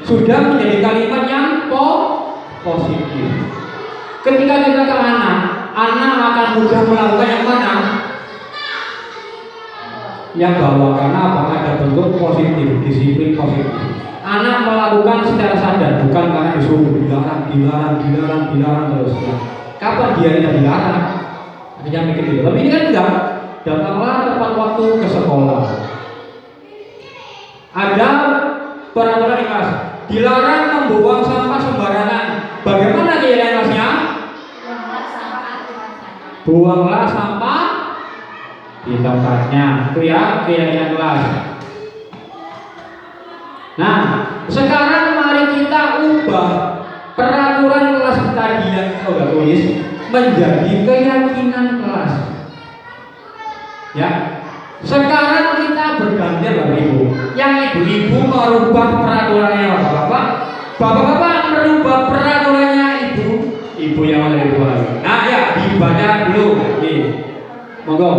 Speaker 1: sudah menjadi kalimat yang positif. Ketika kita ke anak akan mudah melakukan yang mana? Yang bawah, karena apa? Ada bentuk positif, disiplin positif. Anak melakukan secara sadar, bukan karena disuruh, dilarang terus. Kapan dia tidak dilarang? Hanya mikir gitu. Tapi ini kan enggak. Datanglah tepat waktu ke sekolah. Ada peraturan di kelas, dilarang membuang sampah sembarangan. Bagaimana keyakinan kelasnya? Buanglah sampah di tempatnya. Itu ya keyakinan kelas. Nah, sekarang mari kita ubah peraturan kelas tadi yang sudah tulis menjadi keyakinan kelas. Ya. Sekarang kita bergantian Bapak Ibu. Yang ibu-ibu merubah peraturannya Bapak-bapak. Bapak-bapak merubah peraturannya ibu yang ada di bawah. Nah, ya dibaca dulu. Nih. Monggo.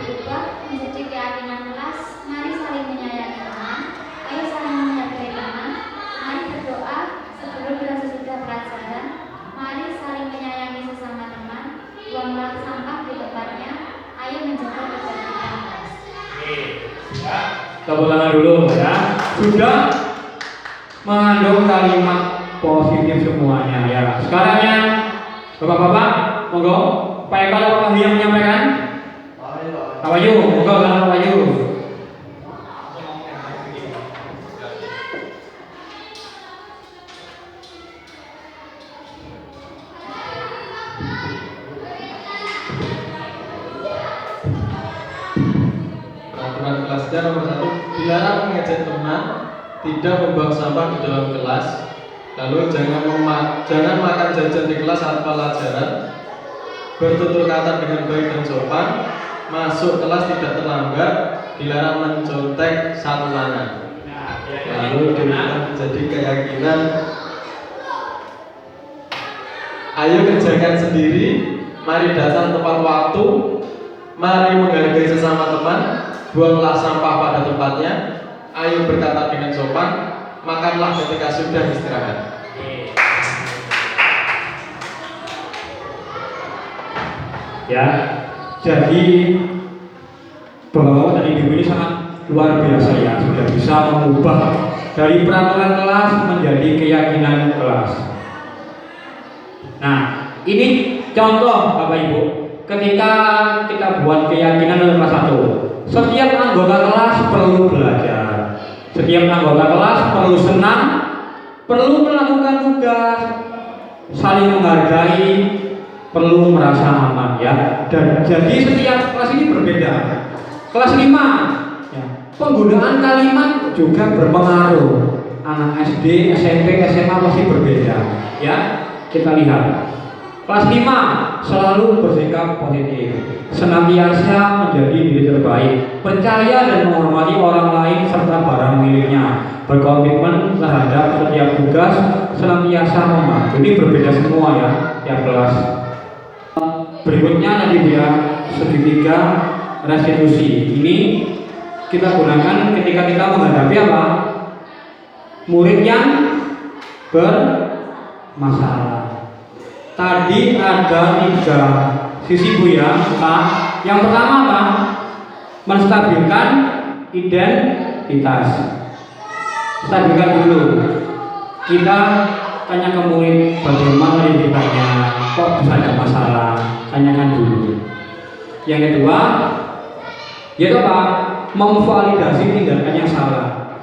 Speaker 5: diubah menjadi keyakinan kelas. Mari saling menyayangi teman, ayo saling menghargai teman, mari berdoa sebelum dan sesudah pelajaran, mari saling menyayangi sesama teman, buanglah sampah di tempatnya, ayo menjaga ketertiban kelas.
Speaker 1: Ya, tepuk tangan dulu ya. Sudah mengandung kalimat positif semuanya ya. Sekarang ya, bapak-bapak, monggo. Pak Eka atau Pak yang menyampaikan? Pak Wahyu, monggo kan Pak Wahyu.
Speaker 7: Peraturan kelasnya nomor 1, dilarang mengejek teman, tidak membuang sampah di dalam kelas, lalu jangan makan jajan di kelas saat pelajaran, bertutur kata dengan baik dan sopan, masuk kelas tidak terlambat, dilarang mencontek saat ulangan. Lalu dilarang menjadi keyakinan, ayo kerjakan sendiri, mari datang tepat waktu, mari menghargai sesama teman, buanglah sampah pada tempatnya, ayo berkata dengan sopan, makanlah ketika sudah istirahat.
Speaker 1: Ya, jadi bapak-bapak dan ibu ini sangat luar biasa ya, sudah bisa mengubah dari peraturan kelas menjadi keyakinan kelas. Nah, ini contoh Bapak Ibu, ketika kita buat keyakinan dalam kelas 1, setiap anggota kelas perlu belajar, setiap anggota kelas perlu senang, perlu melakukan tugas, saling menghargai, perlu merasa aman ya. Dan jadi setiap kelas ini berbeda. Kelas 5 ya, penggunaan kalimat juga berpengaruh. Anak SD, SMP, SMA pasti berbeda ya. Kita lihat. Kelas 5 selalu bersikap positif, senantiasa menjadi diri terbaik, percaya dan menghormati orang lain serta barang miliknya, berkomitmen terhadap setiap tugas, senantiasa membantu. Ini berbeda semua ya, tiap kelas. Berikutnya nanti ya, segitiga restitusi. Ini kita gunakan ketika kita menghadapi apa? Murid yang bermasalah. Tadi ada 3 sisi Bu ya, Pak. Yang pertama apa? Menstabilkan identitas. Stabilkan dulu. Kita tanya ke murid bagaimana identitasnya, kok bisa ada masalah, tanyakan dulu. Yang kedua, yaitu apa? Memvalidasi tindakan yang salah.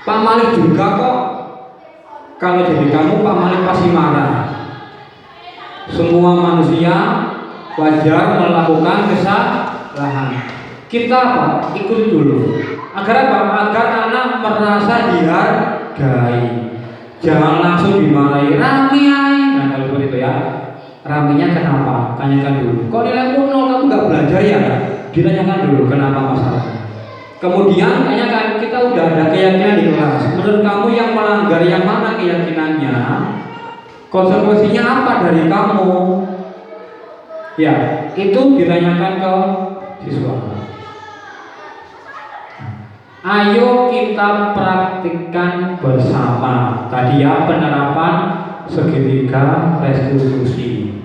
Speaker 1: Pak Malik juga kok, kalau jadi kamu Pak Malik pasti marah. Semua manusia wajar melakukan kesalahan. Kita apa? Ikut dulu. Agar apa? Agar anak merasa dihargai. Jangan langsung dimarahi, rame ay. Nah kalau seperti itu ya, ramenya kenapa? Tanyakan dulu. Kok nilaimu 0 kamu nggak belajar ya? Ditanyakan dulu kenapa masalahnya. Kemudian tanyakan, kita udah ada keyakinan di kelas. Menurut kamu yang melanggar yang mana keyakinannya? Konsekuensinya apa dari kamu? Ya, itu ditanyakan ke siswa. Ayo kita praktikkan bersama. Tadi ya, penerapan segitiga restitusi.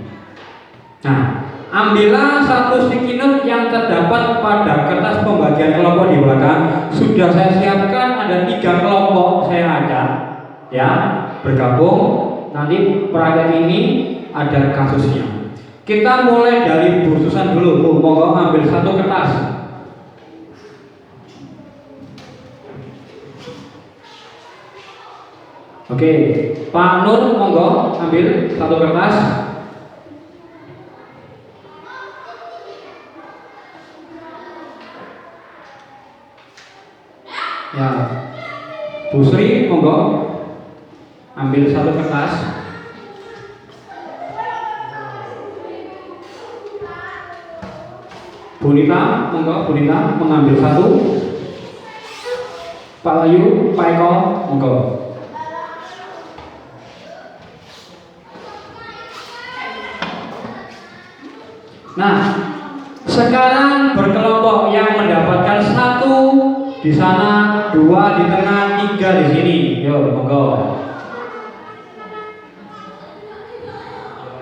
Speaker 1: Nah, ambillah 1 sticky note yang terdapat pada kertas pembagian kelompok di belakang. Sudah saya siapkan, ada 3 kelompok saya ajak ya bergabung. Nanti perayaan ini ada kasusnya. Kita mulai dari Bu Susan dulu. Bu, monggo ambil 1 kertas. Oke, Pak Nur monggo ambil 1 kertas. Ya, Bu Sri monggo ambil 1 kertas. Bu Nita, monggo Bu Nita mengambil 1. Pak Layu, Pak Eko, monggo. Nah, Sekarang berkelompok yang mendapatkan 1 di sana, 2 di tengah, 3 di sini. Yo, monggo.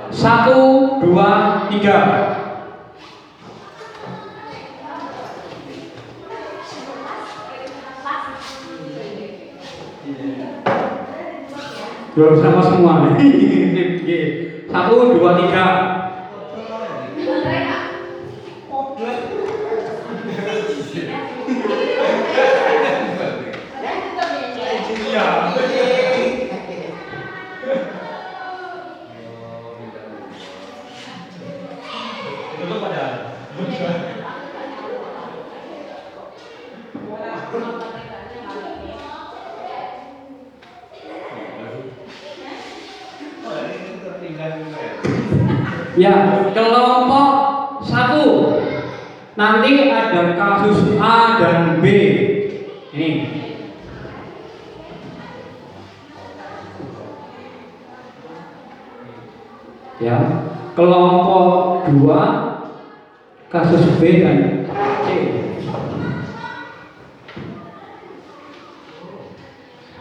Speaker 1: 1, 2, 3. Yo, sama semua. 1, 2, 3. Ya, kelompok 1 nanti ada kasus A dan B. Ini. Ya, kelompok 2 kasus B dan C.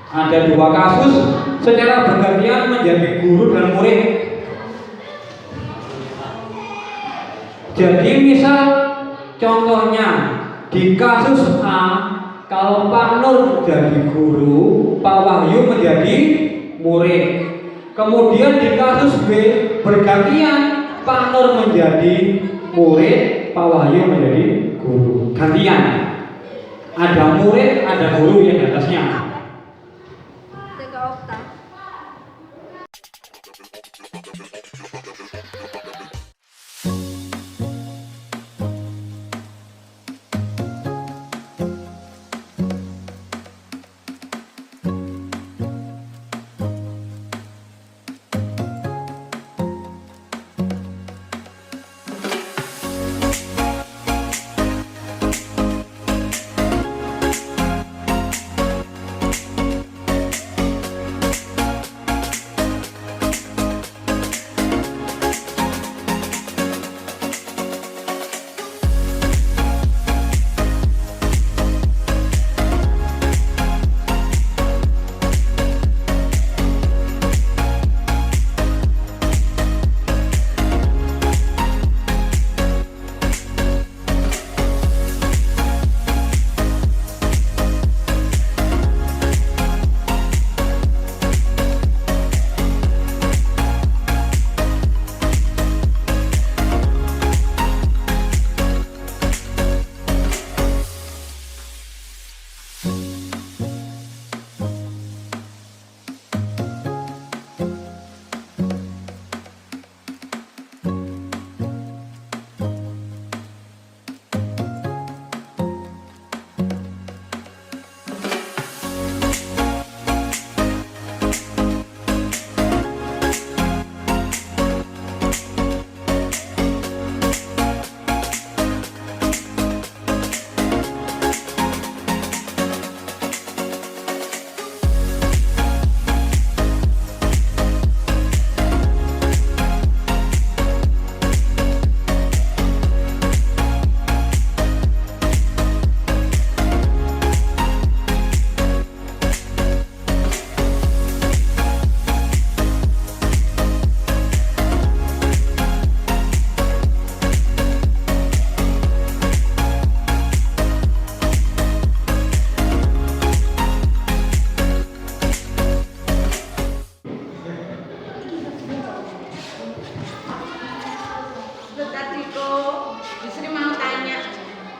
Speaker 1: Ada 2 kasus secara bergantian menjadi guru dan murid. Jadi misal contohnya di kasus A, kalau Pak Nur jadi guru, Pak Wahyu menjadi murid. Kemudian di kasus B bergantian, Pak Nur menjadi murid, Pak Wahyu menjadi guru. Gantian. Ada murid, ada guru yang di atasnya.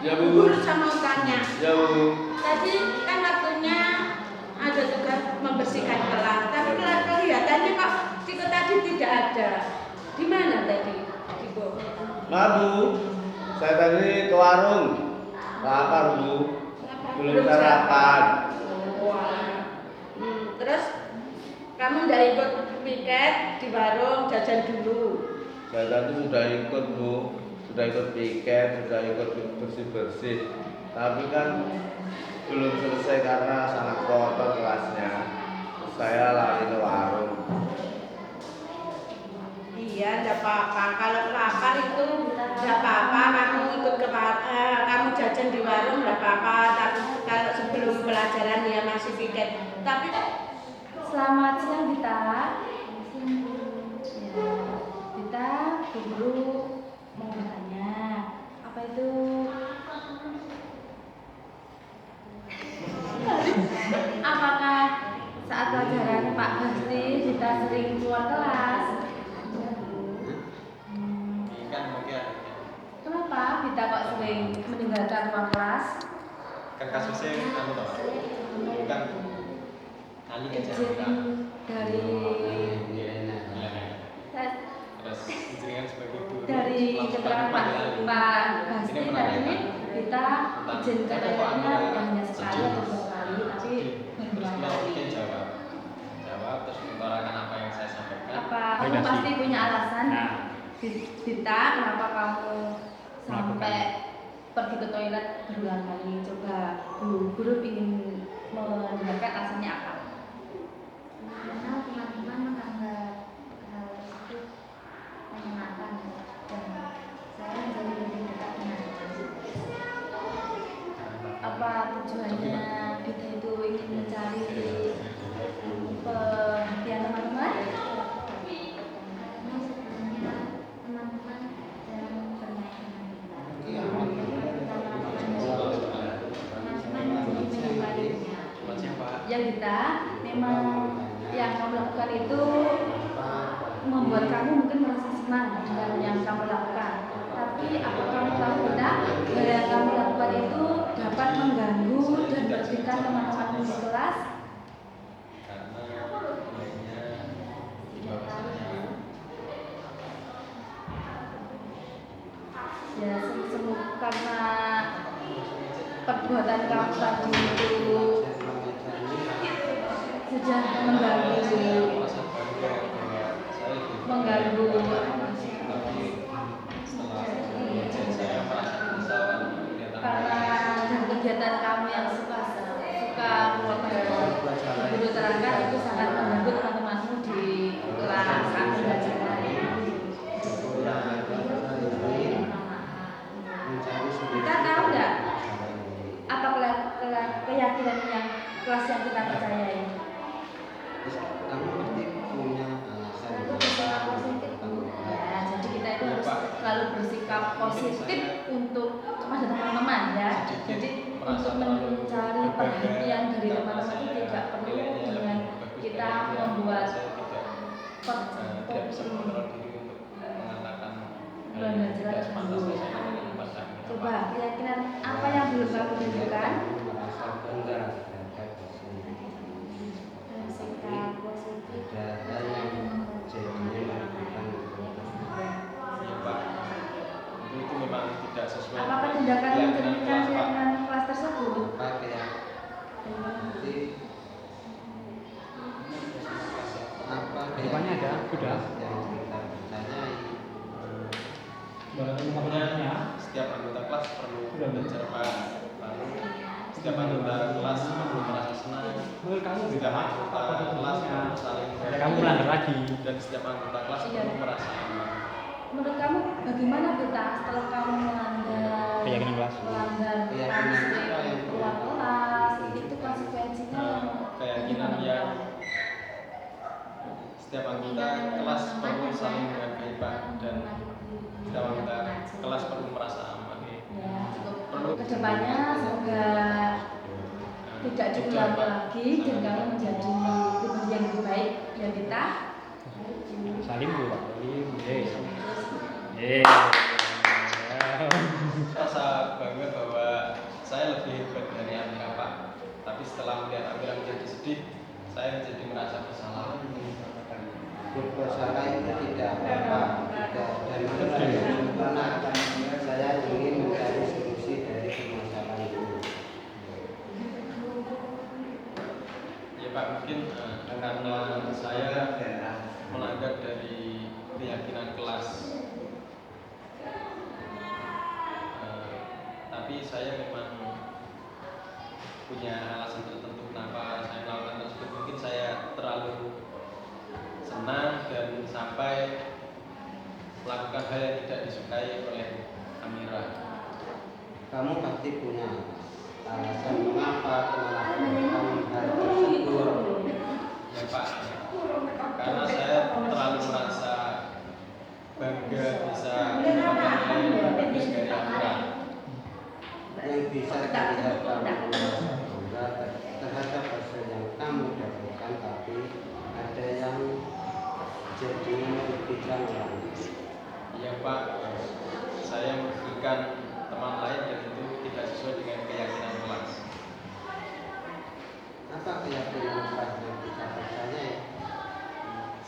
Speaker 3: Ya Bu.
Speaker 6: Guru sama utangnya.
Speaker 3: Ya Bu.
Speaker 6: Tadi kan waktunya ada tugas membersihkan kelas, tapi kelihatannya kok Ciko tadi tidak ada. Di mana tadi, Ciko?
Speaker 3: Nah Bu, saya tadi ke warung, lapar Bu, belum sarapan.
Speaker 6: Terus kamu udah ikut piket di warung jajan dulu.
Speaker 3: Saya tadi sudah ikut Bu, sudah ikut piket, sudah ikut bersih-bersih. Tapi kan belum selesai karena sangat kotor kelasnya. Saya lari ke warung.
Speaker 6: Iya, Iya, enggak apa-apa. Kalau lapar itu enggak apa-apa. Kamu ikut ke kamu jajan di warung enggak apa-apa. Tapi kalau sebelum pelajaran ya masih piket. Tapi
Speaker 5: Selamat siang Dita. Ya, Dita, Bu Guru mau bertanya. Apa itu? Apakah saat pelajaran Pak Basti Dita sering keluar kelas? Kenapa Dita kok sering meninggalkan ruang kelas?
Speaker 7: Kan kasusnya kamu tahu, bukan Ali aja
Speaker 5: Izin dari
Speaker 7: terus izinkan sebagai guru
Speaker 5: dari keterangan Pak Basti tadi kita izin ke toiletnya bukan hanya sekali atau dua kali tapi
Speaker 7: terus
Speaker 5: beberapa
Speaker 7: kita mungkin
Speaker 5: kali.
Speaker 7: jawab terus mengutarakan apa yang saya sampaikan.
Speaker 5: Apa kamu pasti punya alasan?
Speaker 1: Nah,
Speaker 5: Dita, kenapa kamu sampai pergi ke toilet berulang kali? Coba Bu Guru ingin mendengarkan alasannya apa?
Speaker 8: Karena teman-teman menganggap hal tersebut menyenangkan dan saya menjadi lebih dekat dengan
Speaker 5: Apa tujuannya Dita itu ingin mencari perhatian teman-teman?
Speaker 8: karena sebelumnya teman-teman jarang bermain dengan kita. Teman-teman masih menyukainya.
Speaker 5: Ya Dita, memang yang kamu lakukan itu membuat kamu mungkin merasa senang dengan yang kamu lakukan. Tapi apa kamu tahu Dita, hal yang kamu lakukan itu dapat mengganggu dan merugikan teman-temanmu di kelas?
Speaker 7: Karena nilainya di bawah saya.
Speaker 5: Ya karena perbuatan kamu tadi itu sudah mengganggu
Speaker 7: Merasa bangga bahwa saya
Speaker 5: mengganggu
Speaker 7: tapi setelah ujian saya merasa menyesal
Speaker 5: karena dan kegiatan kamu yang suka keluar guru terangkan itu sangat mengganggu teman-temanmu di kelas saat pembelajaran. Kita tahu nggak apa keyakinan yang kelas yang kita percayai?
Speaker 9: Kamu pasti punya alasan
Speaker 5: Itu bersikap positif Bu. Ya, jadi kita itu harus selalu bersikap positif untuk kepada teman-teman ya. Jadi untuk mencari perhatian dari teman-teman itu tidak perlu dengan kita membuat
Speaker 7: tidak bisa mengontrol diri untuk mengatakan
Speaker 5: pembelajaran tersebut. Coba keyakinan apa yang belum kamu tunjukkan?
Speaker 9: merasa bangga terhadap hasilnya.
Speaker 5: Bersikap positif.
Speaker 9: Ada hal yang jadinya merugikan
Speaker 7: ya Pak, itu memang tidak sesuai
Speaker 5: Apakah tindakan
Speaker 7: keyakinan
Speaker 5: mencerminkan
Speaker 7: kelas, Pak.
Speaker 5: keyakinan kelas tersebut?
Speaker 9: apa yang nanti apa
Speaker 1: Depannya ada, sudah.
Speaker 9: yang kita percayai.
Speaker 7: Pokoknya setiap anggota kelas perlu belajar Pak. Lalu setiap anggota kelas perlu merasa senang. Setiap anggota kelas perlu saling
Speaker 1: Kamu melanggar lagi.
Speaker 7: dan setiap anggota kelas perlu merasa aman.
Speaker 5: Menurut kamu bagaimana Beta setelah kamu
Speaker 1: Keyakinan kelas.
Speaker 5: melanggar
Speaker 9: Keyakinan
Speaker 5: prinsip
Speaker 9: apa yang
Speaker 5: ruang kelas itu konsekuensinya
Speaker 7: Keyakinan yang setiap anggota kelas perlu saling menghargai Pak dan setiap anggota kelas perlu merasa aman.
Speaker 5: ya untuk kedepannya semoga tidak diulangi lagi dan kamu menjadi pribadi yang lebih baik ya Beta.
Speaker 1: Salim Bu. Salim.
Speaker 7: Rasa bangga bahwa saya lebih hebat dari Amira Pak. Tapi setelah melihat Amira menjadi sedih, saya menjadi merasa bersalah.
Speaker 9: Bersalah itu tidak apa-apa, tidak dan karena saya ingin mencari solusi dari permasalahan ini.
Speaker 7: Ya Pak, mungkin karena saya melanggar dari keyakinan kelas. Tapi saya memang punya alasan tertentu kenapa saya melakukan tersebut. Mungkin saya terlalu senang dan sampai melakukan hal yang tidak disukai oleh Amira.
Speaker 9: Kamu pasti punya alasan mengapa melakukan hal tersebut.
Speaker 7: Ya Pak, karena saya terlalu merasa bangga bisa mendapatkan nilai yang bagus dari Amira.
Speaker 9: Yang bisa dilihat kamu merasa bangga terhadap hasil yang kamu dapatkan, tapi ada yang jadi merugikan orang.
Speaker 7: Iya Pak, saya merugikan teman lain dan itu tidak sesuai dengan keyakinan kelas.
Speaker 9: Apa keyakinan kelas yang kita percaya?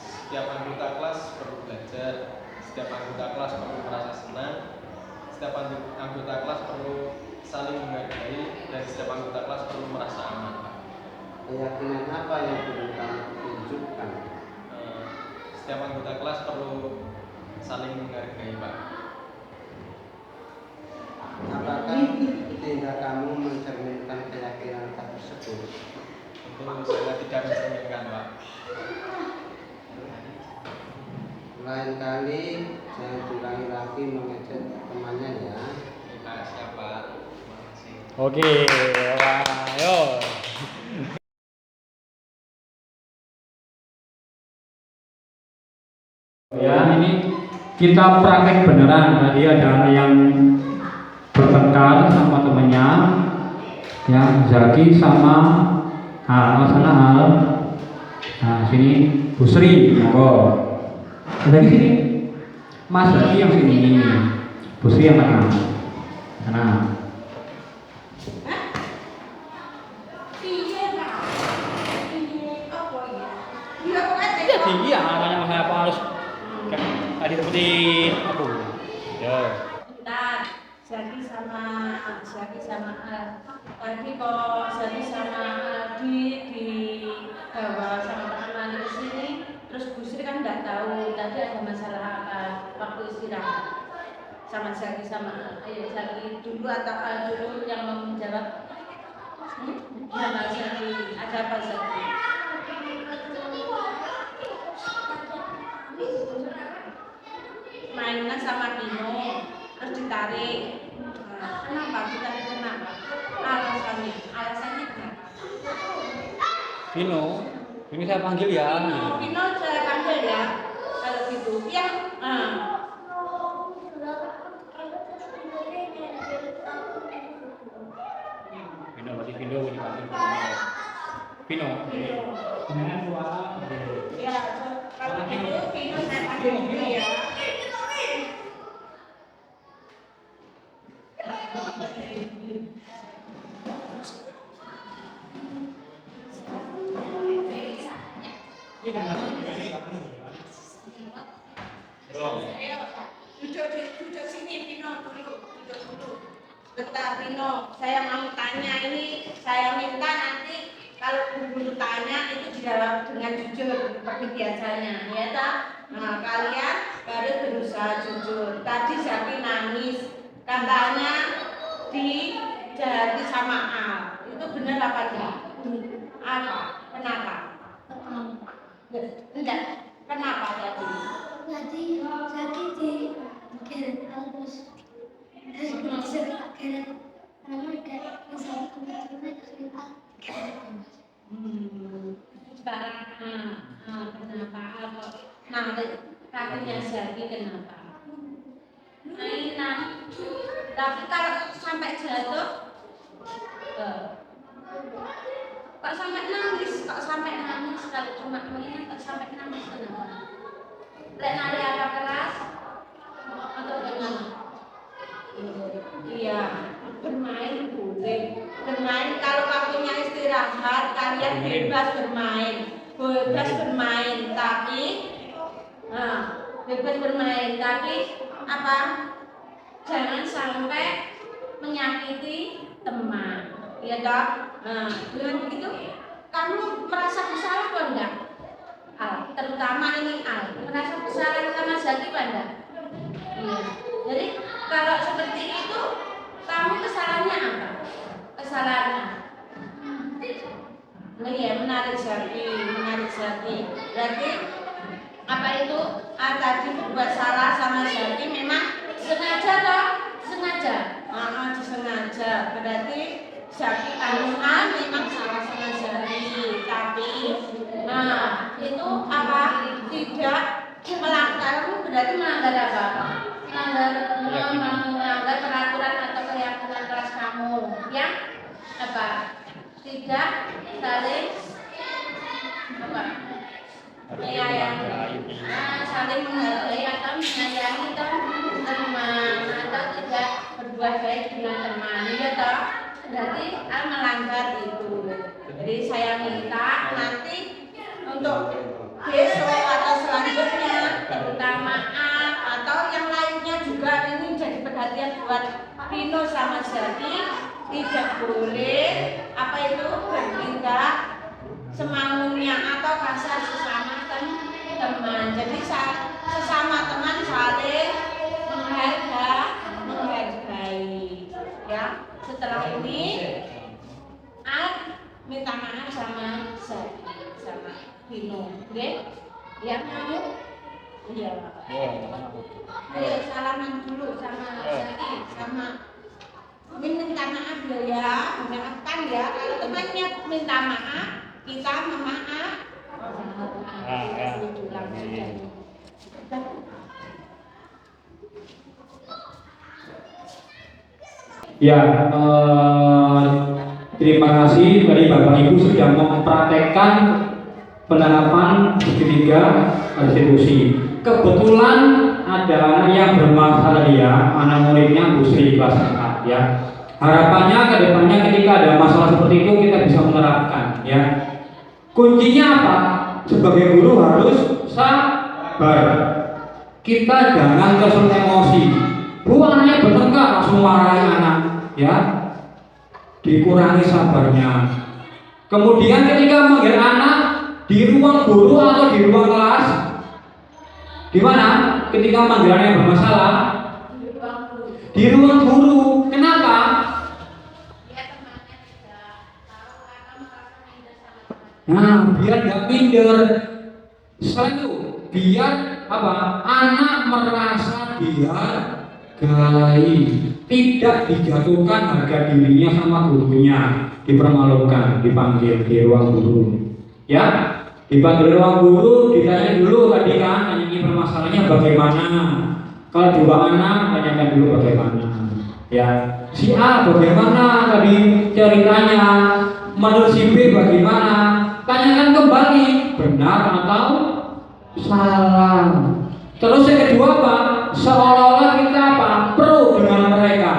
Speaker 7: Setiap anggota kelas perlu belajar, setiap anggota kelas perlu merasa senang, setiap anggota kelas perlu saling menghargai, dan setiap anggota kelas perlu merasa aman.
Speaker 9: Keyakinan apa yang perlu kamu tunjukkan?
Speaker 7: Setiap anggota kelas perlu saling menghargai Pak.
Speaker 9: Apakah tindak kamu mencerminkan keyakinan tersebut?
Speaker 7: Tentu saya tidak mencerminkan Pak.
Speaker 9: Lain kali jangan diulangi lagi mengejek temannya ya.
Speaker 7: Pak, siapa? Terima kasih.
Speaker 1: Oke, ayo. Ya, ini kita praktek beneran. Tadi ada anak yang bertengkar sama temennya, ya Zaki sama sana Al. Nah sini Bu Sri, monggo. Lagi sini, Mas Zaki yang sini, Bu Sri yang mana? Sana. Tinggi ya, namanya saya apa harus tadi seperti apa? Ya.
Speaker 6: Bentar, Zaki sama tadi kok Zaki sama dibawa sama teman ke sini, terus Bu Sri kan nggak tahu tadi ada masalah apa waktu istirahat sama Zaki sama ayo Zaki dulu atau dulu yang mau menjawab? Ya Mas Zaki, ada apa Zaki? Mainnya sama Dino terus ditarik. Kenapa ditarik, kenapa? Alasannya kenapa?
Speaker 1: Vino, ini saya panggil ya.
Speaker 6: Vino saya panggil ya kalau gitu ya.
Speaker 1: Vino, berarti Vino dipanggil. Vino. Jangan dua.
Speaker 6: Ya, kalau gitu Vino saya panggil dulu ya. Duduk sini Vino duduk dulu. Bentar Vino, saya mau tanya ini, saya minta nanti kalau guru tanya itu dijawab dengan jujur seperti biasanya, ya tak? Nah kalian harus berusaha jujur. Tadi Zaki nangis, katanya dijahati sama Al. Itu benar apa enggak? Apa? Kenapa? Enggak. Kenapa tadi?
Speaker 8: Tadi Zaki dikeret halus. Terus dikeret karena kayak misalnya teman-teman cerita
Speaker 6: Sekarang kenapa? Nah, kakinya Zaki kenapa? Mainan. Tapi kalau sampai jatuh, kok sampai nangis? Kalau cuma mainan kok sampai nangis kenapa? Lek ada keras atau gimana? Iya, bermain boleh. Bermain kalau waktunya istirahat kalian bebas bermain, tapi bebas bermain, tapi apa? Jangan sampai menyakiti teman, ya toh? Dengan begitu kamu merasa bersalah atau enggak? Terutama ini merasa bersalah sama Zaki apa enggak? Iya. Jadi kalau seperti itu kamu kesalahannya apa? Kesalahannya? Nah ya menarik Zaki. Berarti apa itu tadi berbuat salah sama Zaki memang sengaja toh? Sengaja. Disengaja. Berarti Zaki memang salah sama Zaki. Tapi itu apa? Tidak melanggar, berarti melanggar apa? Melanggar peraturan atau keyakinan kelas kamu, ya? Apa? Tidak saling apa? Menyayangi, saling menghargai atau menyayangi teman atau tidak berbuat baik dengan teman, ya toh? Berarti melanggar itu. Jadi saya minta nanti untuk besok atau selanjutnya minta maaf atau yang lainnya juga ini jadi perhatian buat Vino sama Zaki, tidak boleh apa itu bertindak semaunya atau kasar sesama teman. Jadi sesama teman saling menghargai. Ya, setelah ini minta maaf sama Zaki sama Vino, oke? Ya mau? Iya. Ayo salaman dulu sama Zaki, sama minta maaf ya, maafkan ya. Kalau temannya minta maaf, kita memaaf.
Speaker 1: Ya, terima kasih dari Bapak Ibu sudah mempraktekkan penerapan segitiga restitusi. Kebetulan ada anak yang bermasalah ya, anak muridnya Bu Sri kelas 4 ya. Harapannya ke depannya ketika ada masalah seperti itu kita bisa menerapkan ya. Kuncinya apa? Sebagai guru harus sabar. Kita jangan tersulut emosi. Bu, anaknya bertengkar langsung marahin anak ya. Dikurangi sabarnya. Kemudian ketika manggil anak di ruang guru atau di ruang kelas, gimana? Ketika manggil anak yang bermasalah di ruang guru. Kenapa? Nah, biar nggak minder. Selain itu, biar apa? Anak merasa dihargai, tidak dijatuhkan harga dirinya sama gurunya, dipermalukan, dipanggil di ruang guru. Ya, dipanggil ruang guru, ditanya dulu tadi kan, tanyain permasalahannya bagaimana. Kalau dua anak, tanyakan dulu bagaimana. Ya, si A bagaimana tadi ceritanya, menurut si B bagaimana. Tanyakan kembali benar atau salah. Terus yang kedua apa? Seolah-olah kita apa? Pro dengan mereka.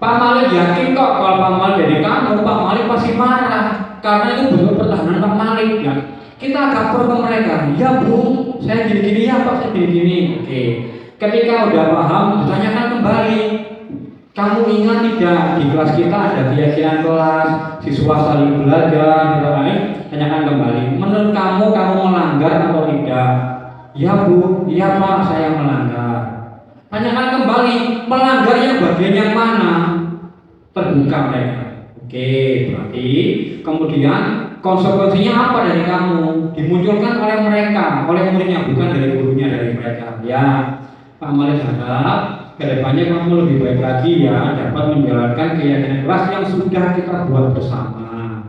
Speaker 1: Pak Malik yakin kok kalau Pak Malik dari kamu, Pak Malik pasti marah karena itu bentuk pertahanan Pak Malik ya. Kita agak pro ke mereka. Ya Bu, saya gini-gini ya Pak, saya gini-gini. Oke. Ketika udah paham, ditanyakan kembali. Kamu ingat tidak di kelas kita ada keyakinan kelas, siswa saling belajar, dan lain. Tanyakan kembali. Menurut kamu melanggar atau tidak? Ya Bu, iya Pak, saya melanggar. Tanyakan kembali, melanggar yang bagian yang mana? Terbuka mereka. Oke, berarti kemudian konsekuensinya apa dari kamu? Dimunculkan oleh mereka, oleh muridnya, bukan dari gurunya, dari mereka. Ya, Pak Malik harap kedepannya kamu lebih baik lagi ya, dapat menjalankan keyakinan kelas yang sudah kita buat bersama.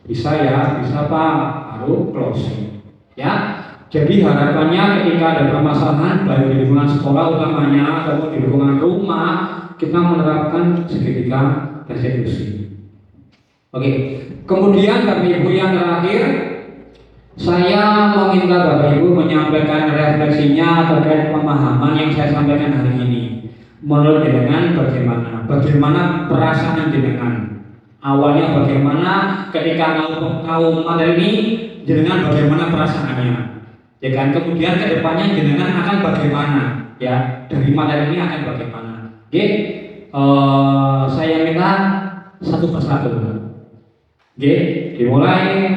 Speaker 1: Bisa ya, bisa Pak, baru closing. Ya, jadi harapannya ketika ada permasalahan baik di lingkungan sekolah utamanya ataupun di lingkungan rumah, kita menerapkan segitiga restitusi. Oke, kemudian Bapak Ibu yang terakhir, saya meminta Bapak Ibu menyampaikan refleksinya terkait pemahaman yang saya sampaikan hari ini. Menurut jenengan bagaimana? Bagaimana perasaan jenengan? Awalnya bagaimana ketika tahu materi ini, jenengan bagaimana perasaannya? Ya kan, kemudian kedepannya jenengan akan bagaimana? Ya, dari materi ini akan bagaimana? Oke, saya minta satu persatu. Oke, dimulai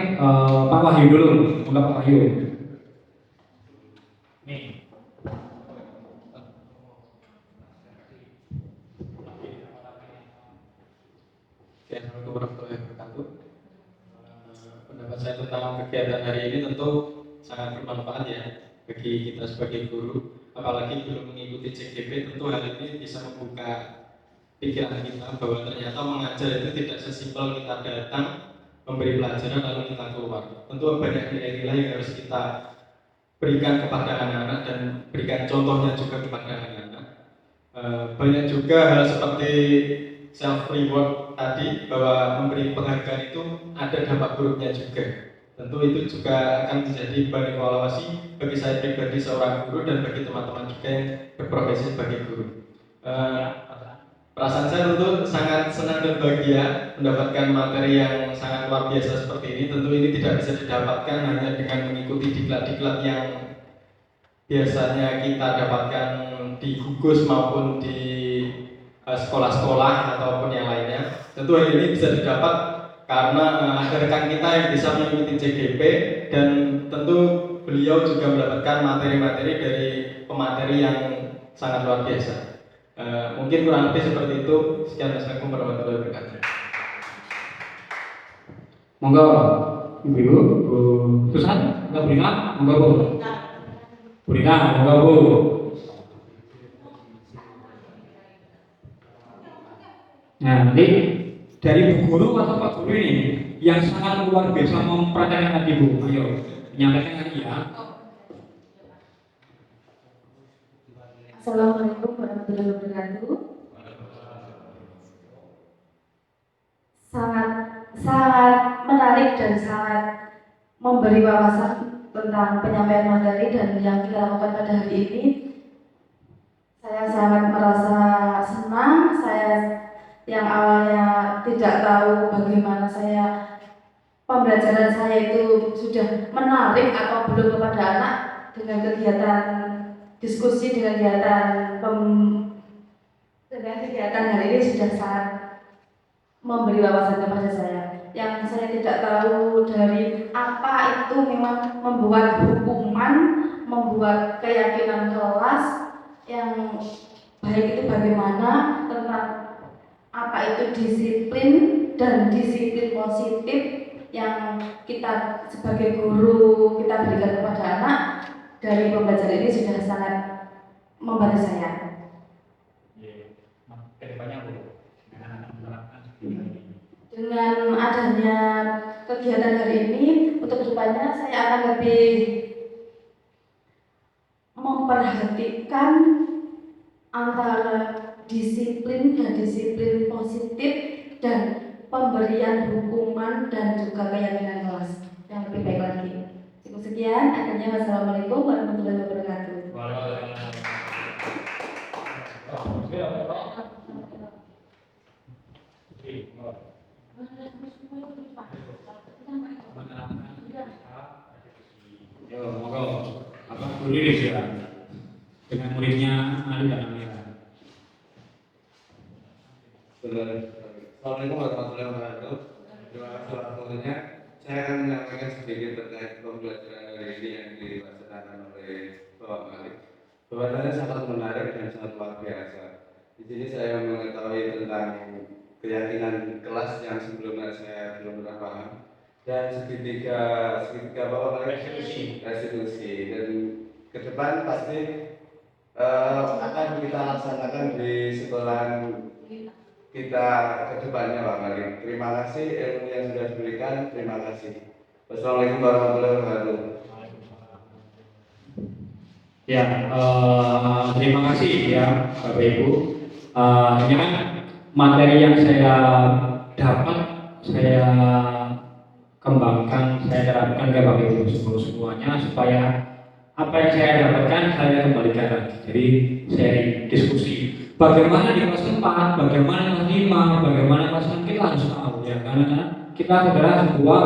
Speaker 1: Pak Wahyu dulu. Pak Wahyu. Nih.
Speaker 7: Assalamualaikum warahmatullahi wabarakatuh. Pendapat saya tentang kegiatan hari ini tentu sangat bermanfaat ya. bagi kita sebagai guru, apalagi belum mengikuti CGP. Tentu hal ini bisa membuka pikiran kita bahwa ternyata mengajar itu tidak sesimpel kita datang, memberi pelajaran lalu kita keluar. Tentu banyak nilai-nilai yang harus kita berikan kepada anak-anak dan berikan contohnya juga kepada anak-anak. Banyak juga hal seperti self reward tadi, bahwa memberi penghargaan itu ada dampak buruknya juga. Tentu itu juga akan menjadi bahan evaluasi bagi saya pribadi seorang guru dan bagi teman-teman juga yang berprofesi sebagai guru. Perasaan saya tentu sangat senang dan bahagia mendapatkan materi yang sangat luar biasa seperti ini. Tentu ini tidak bisa didapatkan hanya dengan mengikuti diklat-diklat yang biasanya kita dapatkan di gugus maupun di sekolah-sekolah ataupun yang lainnya. Tentu hal ini bisa didapat karena ada rekan kita yang bisa mengikuti CGP, dan tentu beliau juga mendapatkan materi-materi dari pemateri yang sangat luar biasa. Mungkin kurang lebih seperti itu. Sekian, Assalamualaikum warahmatullahi wabarakatuh.
Speaker 1: Monggo Ibu, Bu Susan, monggo Bu Rina, monggo Bu. Bu Rina, monggo Bu. Nah, nanti dari Bu Guru atau Pak Guru ini yang sangat luar biasa mempraktekkan tadi Bu, ayo menyampaikan lagi ya.
Speaker 10: Assalamualaikum warahmatullahi wabarakatuh. Sangat menarik dan sangat memberi wawasan tentang penyampaian materi dan yang kita lakukan pada hari ini. Saya sangat merasa senang. Saya yang awalnya tidak tahu bagaimana pembelajaran saya itu sudah menarik atau belum kepada anak, dengan kegiatan diskusi, dengan kegiatan hari ini sudah sangat memberi wawasan kepada saya. Yang saya tidak tahu dari apa itu memang membuat hukuman, membuat keyakinan kelas yang baik itu bagaimana, tentang apa itu disiplin dan disiplin positif yang kita sebagai guru kita berikan kepada anak. Dari pembelajaran ini sudah sangat membantu saya. Dengan adanya kegiatan hari ini, untuk kedepannya saya akan lebih memperhatikan antara disiplin dan disiplin positif dan pemberian hukuman dan juga keyakinan kelas yang lebih baik lagi. Cukup sekian, akhirnya wassalamualaikum warahmatullahi wabarakatuh.
Speaker 1: Yo, monggo. Apa guru ini ya? Dengan muridnya Ali dan Amira.
Speaker 3: Assalamualaikum warahmatullahi wabarakatuh. Terima kasih waktunya. Saya akan menyampaikan sedikit terkait pembelajaran hari ini yang dilaksanakan oleh Bapak Malik. Bahwasanya sangat menarik dan sangat luar biasa. Di sini saya mengetahui tentang keyakinan kelas yang sebelumnya saya belum pernah paham, dan segitiga Bapak Malik restitusi, dan ke depan pasti akan kita laksanakan di sekolah kita ke depannya Pak Malik. Terima kasih ilmu yang sudah diberikan. Terima kasih. Wassalamualaikum warahmatullahi wabarakatuh.
Speaker 1: Ya, terima kasih ya Bapak Ibu. Ini kan materi yang saya dapat, saya kembangkan, saya terapkan ke Bapak Ibu semuanya, supaya apa yang saya dapatkan saya kembalikan lagi. Jadi sharing, diskusi. Bagaimana di kelas 4, bagaimana kelas 5, bagaimana kelas 6 kita harus tahu ya, karena kita adalah sebuah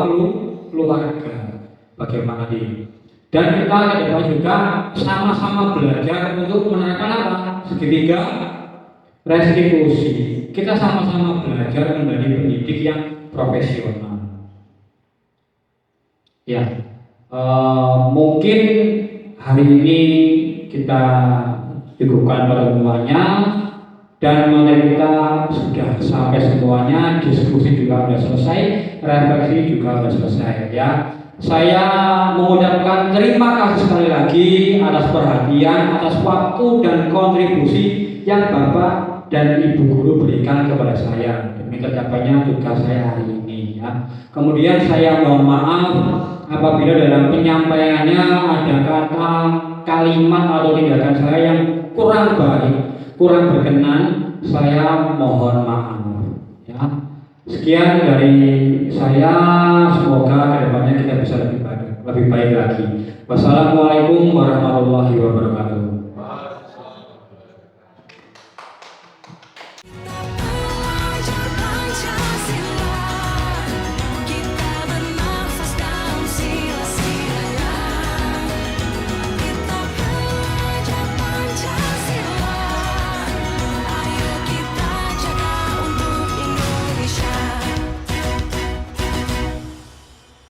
Speaker 1: keluarga. Bagaimana di dan kita ke depan juga sama-sama belajar untuk menerapkan apa? Segitiga restitusi. Kita sama-sama belajar menjadi pendidik yang profesional. Ya, mungkin hari ini kita cukupkan pertemuannya, dan materi kita sudah sampai semuanya, diskusi juga sudah selesai, refleksi juga sudah selesai ya. Saya mengucapkan terima kasih sekali lagi atas perhatian, atas waktu dan kontribusi yang Bapak dan Ibu Guru berikan kepada saya demi tercapainya tugas saya hari ini ya. Kemudian saya mohon maaf apabila dalam penyampaiannya ada kata, kalimat atau tindakan saya yang kurang baik, kurang berkenan, saya mohon maaf ya. Sekian dari saya, semoga kedepannya kita bisa lebih baik lagi. Wassalamualaikum warahmatullahi wabarakatuh.